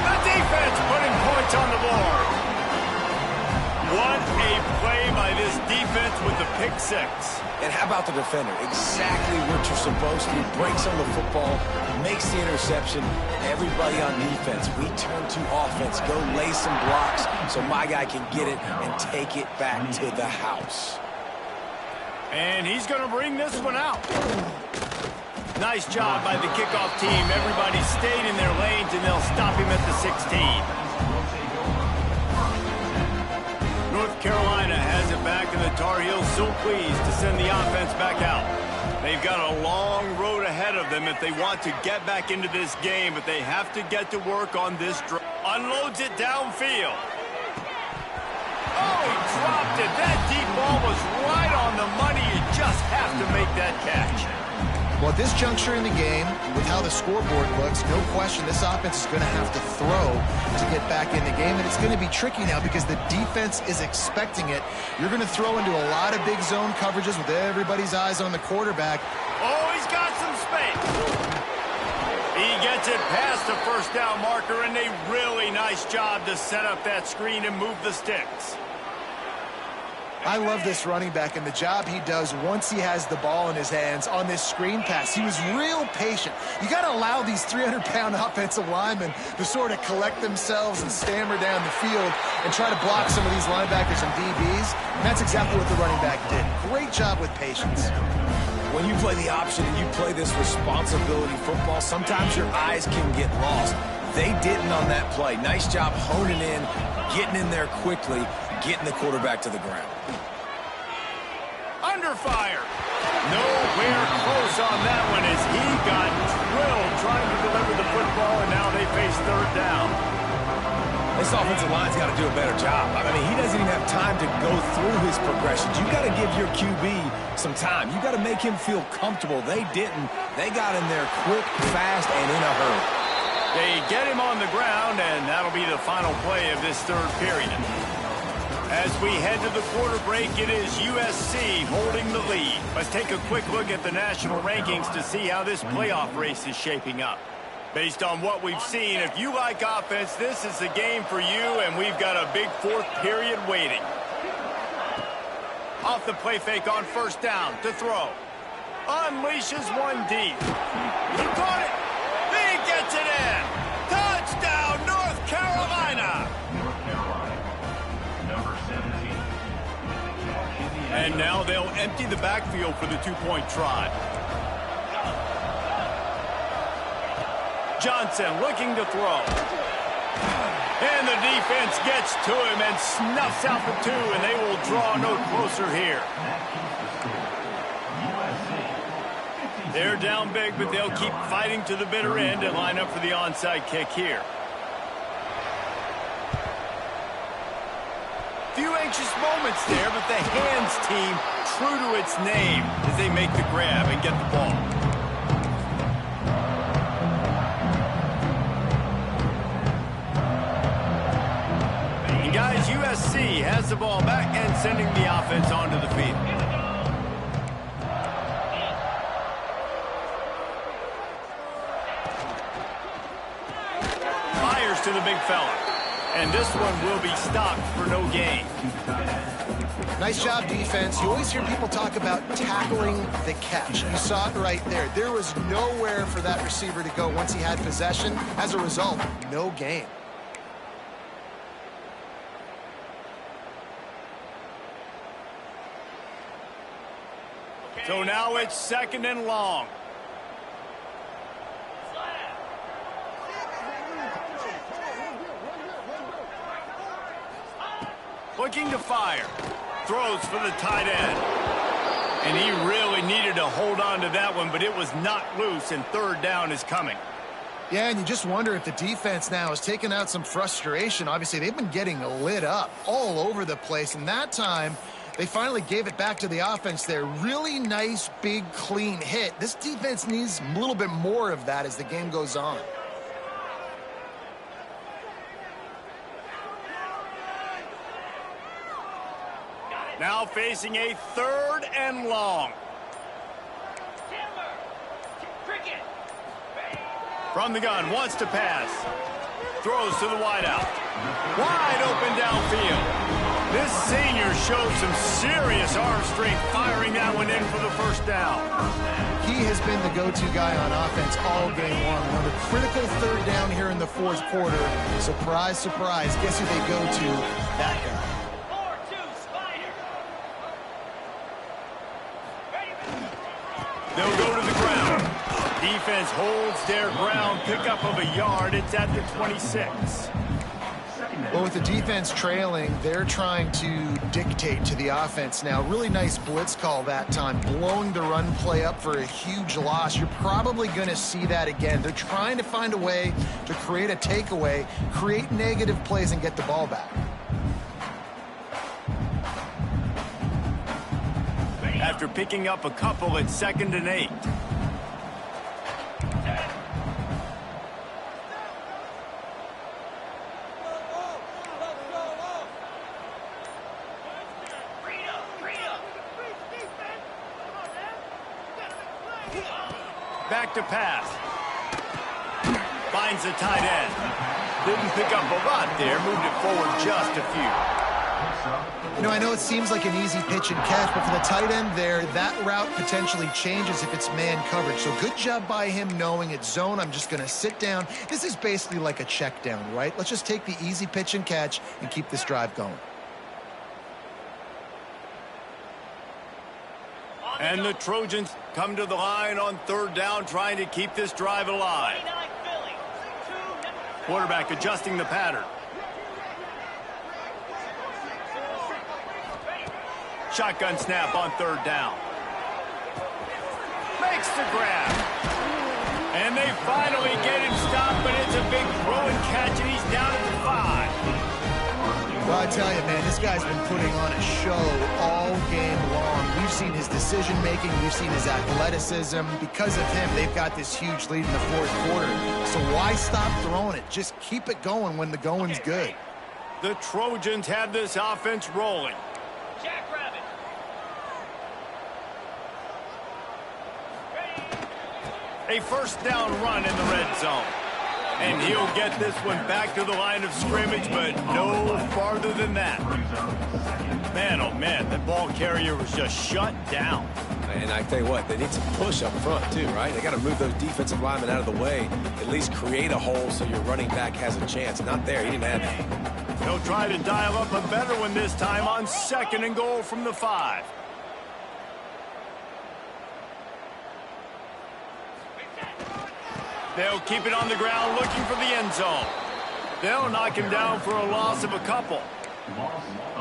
The defense putting points on the board. What a play by this defense with the pick six. And how about the defender? Exactly what you're supposed to. Breaks on the football, makes the interception. Everybody on defense, we turn to offense. Go lay some blocks so my guy can get it and take it back to the house. And he's going to bring this one out. Nice job by the kickoff team. Everybody stayed in their lanes, and they'll stop him at the 16. North Carolina has it back, and the Tar Heels so pleased to send the offense back out. They've got a long road ahead of them if they want to get back into this game, but they have to get to work on this drive. Unloads it downfield. Oh, he dropped it. That deep ball was right on the money. You just have to make that catch. Well, at this juncture in the game, with how the scoreboard looks, no question this offense is going to have to throw to get back in the game, and it's going to be tricky now because the defense is expecting it. You're going to throw into a lot of big zone coverages with everybody's eyes on the quarterback. Oh, he's got some space. He gets it past the first down marker, and a really nice job to set up that screen and move the sticks. I love this running back and the job he does once he has the ball in his hands on this screen pass. He was real patient. You got to allow these 300-pound offensive linemen to sort of collect themselves and stammer down the field and try to block some of these linebackers and DBs. And that's exactly what the running back did. Great job with patience. When you play the option and you play this responsibility football, sometimes your eyes can get lost. They didn't on that play. Nice job honing in, getting in there quickly, getting the quarterback to the ground. Under fire. Nowhere close on that one as he got drilled trying to deliver the football, and now they face third down. This offensive line's got to do a better job. I mean, he doesn't even have time to go through his progressions. You got to give your QB some time. You got to make him feel comfortable. They didn't. They got in there quick, fast, and in a hurry. They get him on the ground, and that'll be the final play of this third period. As we head to the quarter break, it is USC holding the lead. Let's take a quick look at the national rankings to see how this playoff race is shaping up. Based on what we've seen, if you like offense, this is the game for you, and we've got a big fourth period waiting. Off the play fake on first down to throw. Unleashes one deep. He caught it. He gets it in. Touchdown, North Carolina. And now they'll empty the backfield for the two-point try. Johnson looking to throw. And the defense gets to him and snuffs out the two, and they will draw no closer here. They're down big, but they'll keep fighting to the bitter end and line up for the onside kick here. Few anxious moments there, but the hands team true to its name as they make the grab and get the ball. And guys, USC has the ball back and sending the offense onto the field. Fires to the big fella. And this one will be stopped for no gain. Nice job, defense. You always hear people talk about tackling the catch. You saw it right there. There was nowhere for that receiver to go once he had possession. As a result, no gain. So now it's second and long. Looking to fire. Throws for the tight end. And he really needed to hold on to that one, but it was not loose, and third down is coming. Yeah, and you just wonder if the defense now is taking out some frustration. Obviously, they've been getting lit up all over the place, and that time They finally gave it back to the offense there. Really nice, big, clean hit. This defense needs a little bit more of that as the game goes on. Now facing a 3rd and long. From the gun, wants to pass. Throws to the wideout. Wide open downfield. This senior showed some serious arm strength firing that one in for the first down. He has been the go-to guy on offense all game long. On the critical 3rd down here in the 4th quarter, surprise, surprise, guess who they go to? That guy. They'll go to the ground. Defense holds their ground, pickup of a yard. It's at the 26. Well, with the defense trailing, they're trying to dictate to the offense now. Really nice blitz call that time, blowing the run play up for a huge loss. You're probably going to see that again. They're trying to find a way to create a takeaway, create negative plays, and get the ball back. After picking up a couple at 2nd and 8. Back to pass. Finds the tight end. Didn't pick up a lot there. Moved it forward just a few. You know, I know it seems like an easy pitch and catch, but for the tight end there, that route potentially changes if it's man coverage. So good job by him knowing it's zone. I'm just going to sit down. This is basically like a check down, right? Let's just take the easy pitch and catch and keep this drive going. And the Trojans come to the line on 3rd down, trying to keep this drive alive. Quarterback adjusting the pattern. Shotgun snap on 3rd down. Makes the grab. And they finally get him stopped, but it's a big throw and catch, and he's down at the 5. Well, I tell you, man, this guy's been putting on a show all game long. We've seen his decision-making. We've seen his athleticism. Because of him, they've got this huge lead in the 4th quarter. So why stop throwing it? Just keep it going when the going's good. The Trojans have this offense rolling. A 1st down run in the red zone. And he'll get this one back to the line of scrimmage, but no farther than that. Man, oh man, that ball carrier was just shut down. And I tell you what, they need some push up front too, right? They got to move those defensive linemen out of the way, at least create a hole so your running back has a chance. Not there, he didn't have it. They'll try to dial up a better one this time on 2nd and goal from the 5. They'll keep it on the ground looking for the end zone. They'll knock him down for a loss of a couple.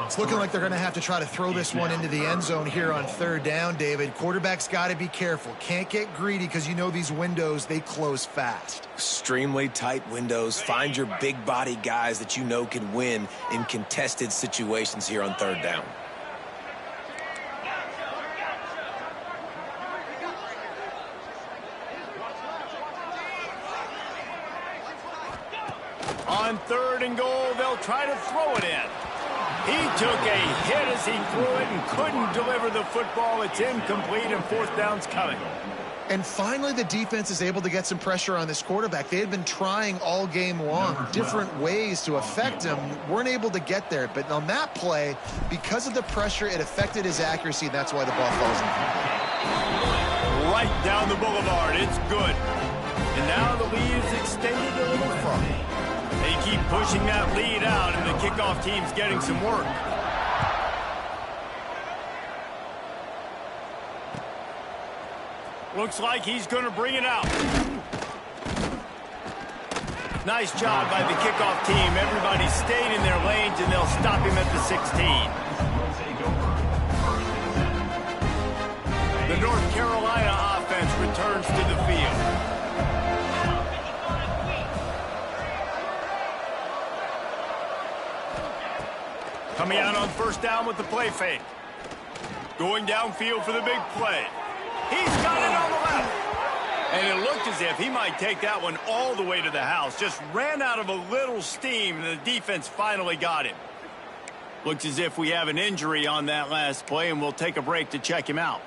It's looking like they're going to have to try to throw this one into the end zone here on 3rd down, David. Quarterback's got to be careful. Can't get greedy because you know these windows, they close fast. Extremely tight windows. Find your big body guys that you know can win in contested situations here on 3rd down. On 3rd and goal, they'll try to throw it in. He took a hit as he threw it and couldn't deliver the football. It's incomplete, and 4th down's coming. And finally, the defense is able to get some pressure on this quarterback. They had been trying all game long, different ways to affect him. Weren't able to get there. But on that play, because of the pressure, it affected his accuracy, and that's why the ball falls in. Right down the boulevard. It's good. And now the lead is extended a little further. They keep pushing that lead out, and the kickoff team's getting some work. Looks like he's going to bring it out. Nice job by the kickoff team. Everybody stayed in their lanes, and they'll stop him at the 16. The North Carolina offense returns to the field. Coming out on 1st down with the play fake. Going downfield for the big play. He's got it on the left. And it looked as if he might take that one all the way to the house. Just ran out of a little steam, and the defense finally got him. Looks as if we have an injury on that last play, and we'll take a break to check him out.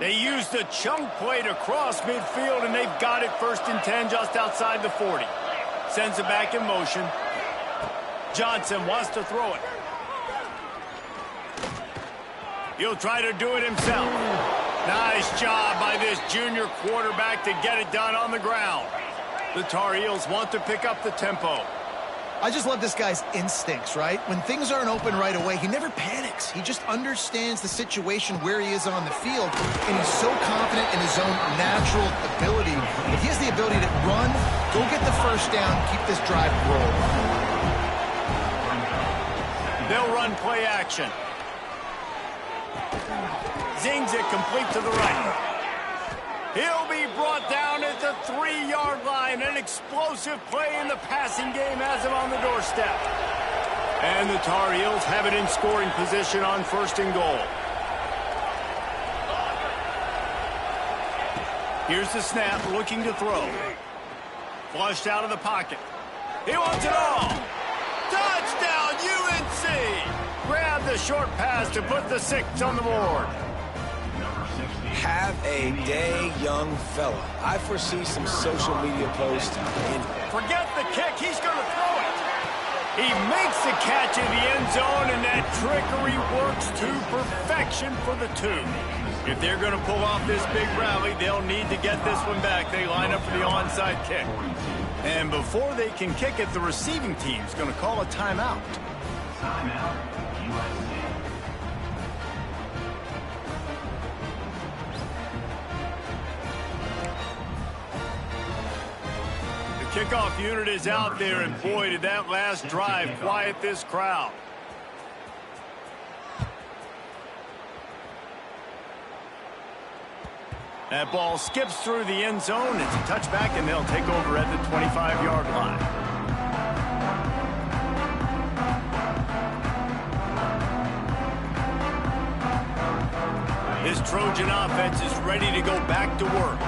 They used the chunk play to cross midfield, and they've got it 1st and 10 just outside the 40. Sends it back in motion. Johnson wants to throw it. He'll try to do it himself. Nice job by this junior quarterback to get it done on the ground. The Tar Heels want to pick up the tempo. I just love this guy's instincts, right? When things aren't open right away, he never panics. He just understands the situation where he is on the field, and he's so confident in his own natural ability. If he has the ability to run, go get the first down, keep this drive rolling. They'll run play action. Zings it complete to the right. He'll be brought down at the 3-yard line. An explosive play in the passing game has him on the doorstep. And the Tar Heels have it in scoring position on 1st and goal. Here's the snap, looking to throw. Flushed out of the pocket. He wants it all. Touchdown, UNC! Grab the short pass to put the 6 on the board. Have a day, young fella. I foresee some social media posts. Forget the kick. He's going to throw it. He makes the catch in the end zone, and that trickery works to perfection for the 2. If they're going to pull off this big rally, they'll need to get this one back. They line up for the onside kick. And before they can kick it, the receiving team's going to call a timeout. Timeout, USC. Kickoff unit is out there, and boy, did that last drive quiet this crowd. That ball skips through the end zone. It's a touchback, and they'll take over at the 25-yard line. This Trojan offense is ready to go back to work.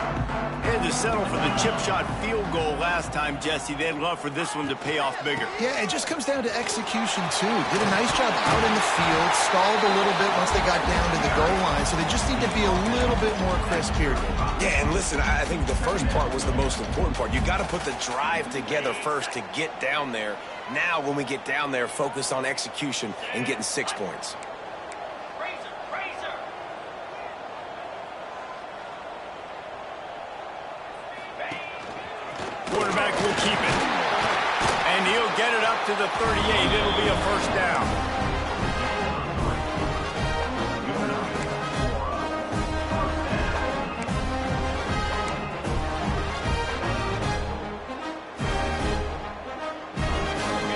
They had to settle for the chip shot field goal last time, Jesse. They'd love for this one to pay off bigger. Yeah, it just comes down to execution, too. Did a nice job out in the field, stalled a little bit once they got down to the goal line, so they just need to be a little bit more crisp here. Yeah, and listen, I think the first part was the most important part. You got to put the drive together first to get down there. Now, when we get down there, focus on execution and getting 6 points. Quarterback will keep it. And he'll get it up to the 38. It'll be a first down.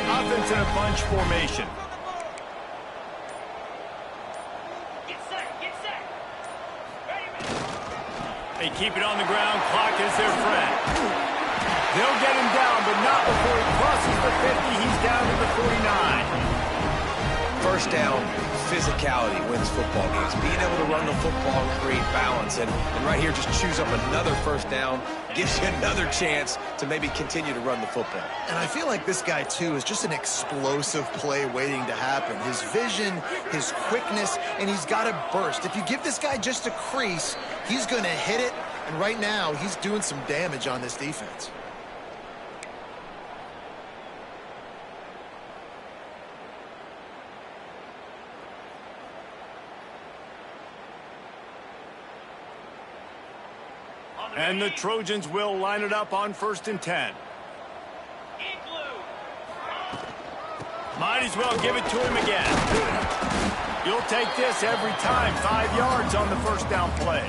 Offense in a bunch formation. They keep it on the ground. Clock is their friend. They'll get him down, but not before he crosses the 50. He's down to the 49. First down, physicality wins football games. Being able to run the football and create balance. And right here, just choose up another first down. Gives you another chance to maybe continue to run the football. And I feel like this guy, too, is just an explosive play waiting to happen. His vision, his quickness, and he's got a burst. If you give this guy just a crease, he's going to hit it. And right now, he's doing some damage on this defense. And the Trojans will line it up on 1st and 10. Might as well give it to him again. You'll take this every time. 5 yards on the first down play.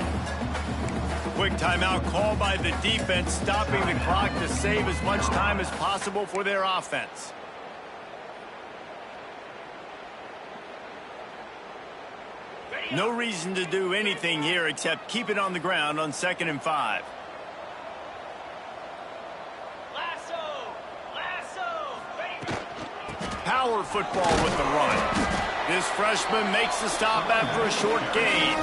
Quick timeout call by the defense, stopping the clock to save as much time as possible for their offense. No reason to do anything here except keep it on the ground on 2nd and 5. Power football with the run. This freshman makes the stop after a short gain.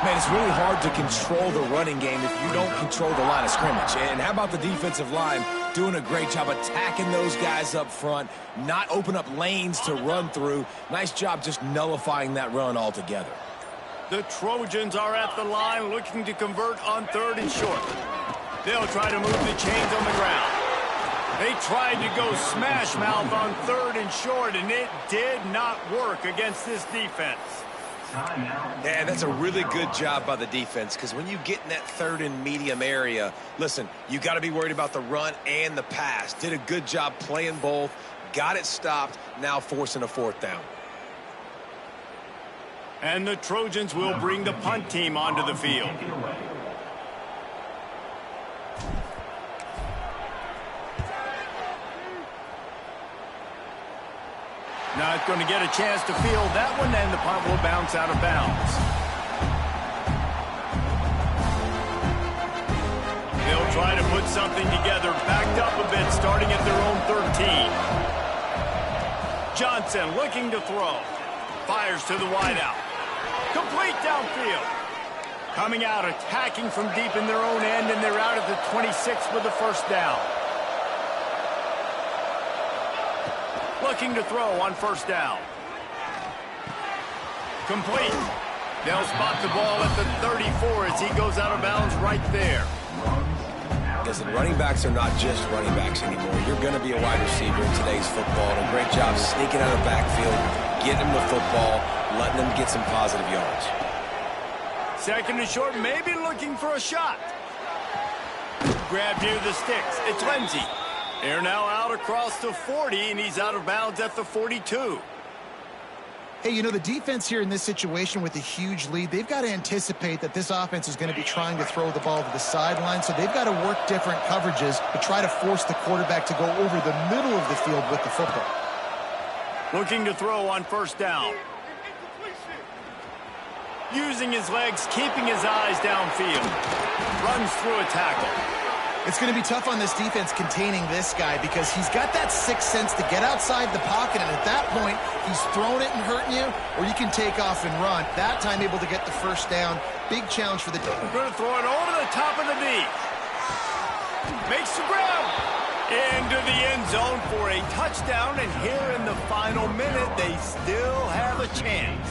Man, it's really hard to control the running game if you don't control the line of scrimmage. And how about the defensive line doing a great job attacking those guys up front, not open up lanes to run through. Nice job just nullifying that run altogether. The Trojans are at the line looking to convert on 3rd and short. They'll try to move the chains on the ground. They tried to go smash mouth on 3rd and short, and it did not work against this defense. Yeah, that's a really good job by the defense, because when you get in that 3rd and medium area, listen, you got to be worried about the run and the pass. Did a good job playing both, got it stopped, now forcing a 4th down. And the Trojans will bring the punt team onto the field. Not going to get a chance to field that one, and the punt will bounce out of bounds. They'll try to put something together, backed up a bit, starting at their own 13. Johnson looking to throw. Fires to the wideout. Complete downfield. Coming out, attacking from deep in their own end, and they're out at the 26 with the 1st down. Looking to throw on 1st down. Complete. They'll spot the ball at the 34 as he goes out of bounds right there. Listen, running backs are not just running backs anymore. You're going to be a wide receiver in today's football. And a great job sneaking out of the backfield, getting them the football, letting them get some positive yards. 2nd and short, maybe looking for a shot. Grab near the sticks. It's Lindsey. They're now out across the 40, and he's out of bounds at the 42. Hey, you know, the defense here in this situation with a huge lead, they've got to anticipate that this offense is going to be trying to throw the ball to the sideline, so they've got to work different coverages to try to force the quarterback to go over the middle of the field with the football. Looking to throw on 1st down. Using his legs, keeping his eyes downfield. Runs through a tackle. It's going to be tough on this defense containing this guy because he's got that sixth sense to get outside the pocket, and at that point, he's throwing it and hurting you, or you can take off and run. That time able to get the 1st down. Big challenge for the defense. We're going to throw it over the top of the knee. Makes the grab. Into the end zone for a touchdown, and here in the final minute, they still have a chance.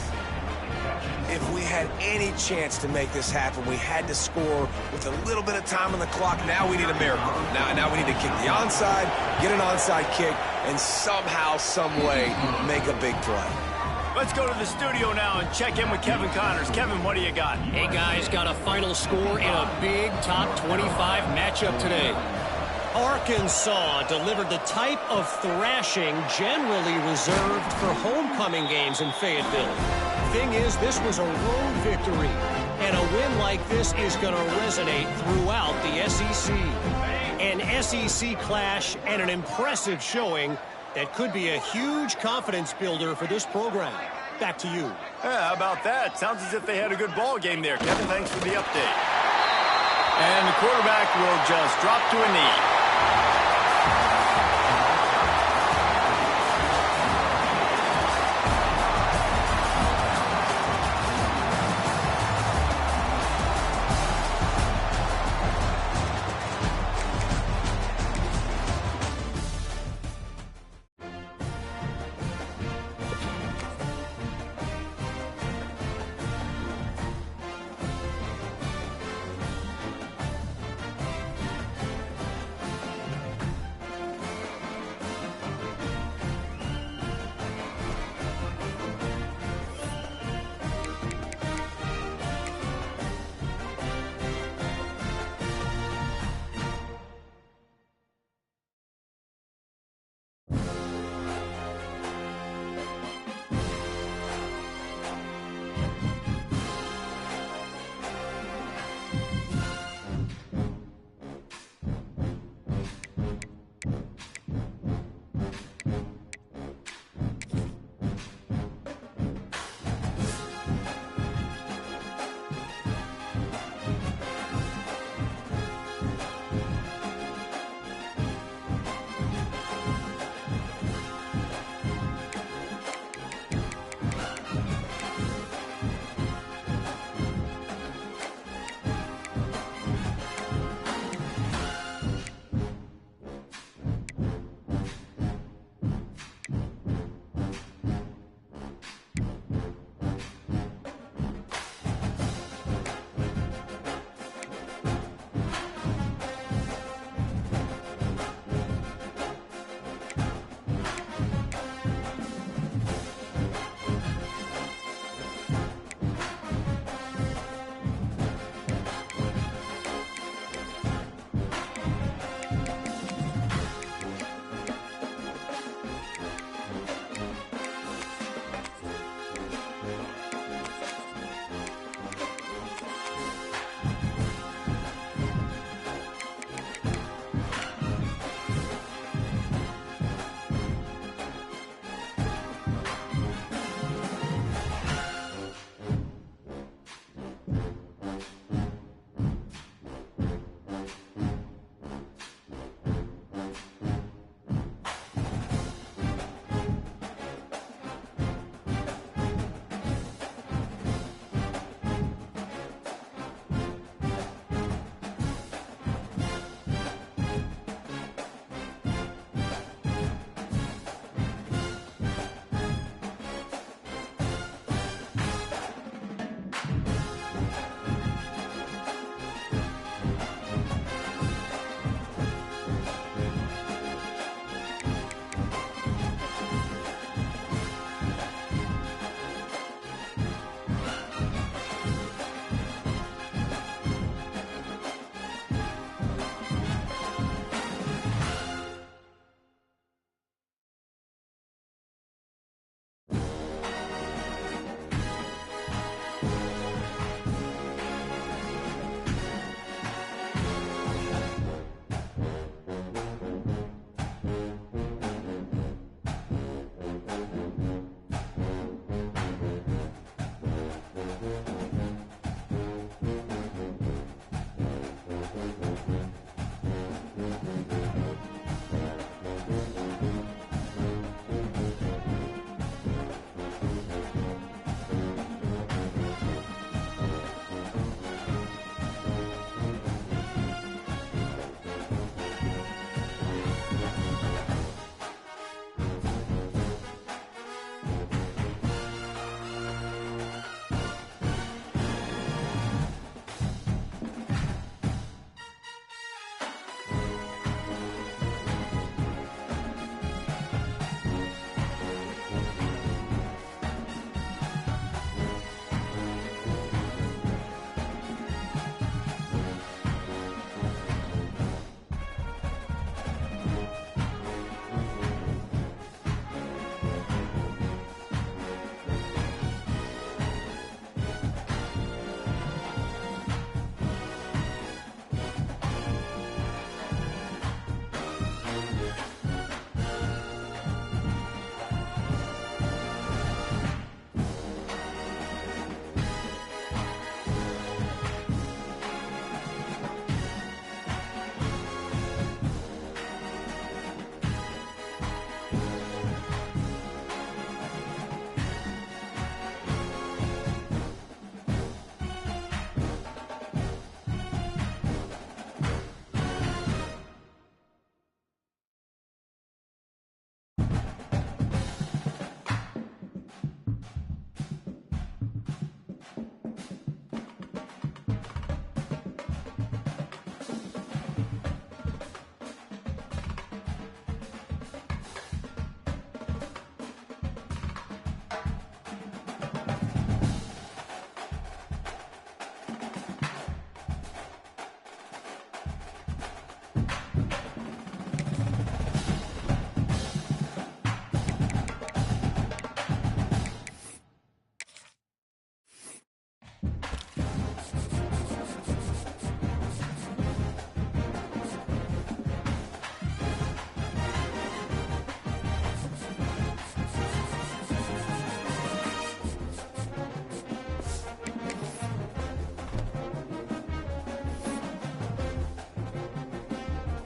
If we had any chance to make this happen, we had to score with a little bit of time on the clock. Now we need a miracle. Now we need to kick the onside, get an onside kick, and somehow, some way, make a big play. Let's go to the studio now and check in with Kevin Connors. Kevin, what do you got? Hey, guys, got a final score in a big top 25 matchup today. Arkansas delivered the type of thrashing generally reserved for homecoming games in Fayetteville. Thing is, this was a road victory, and a win like this is going to resonate throughout the SEC. An SEC clash and an impressive showing that could be a huge confidence builder for this program. Back to you. Yeah, how about that? Sounds as if they had a good ball game there. Kevin, thanks for the update. And the quarterback will just drop to a knee.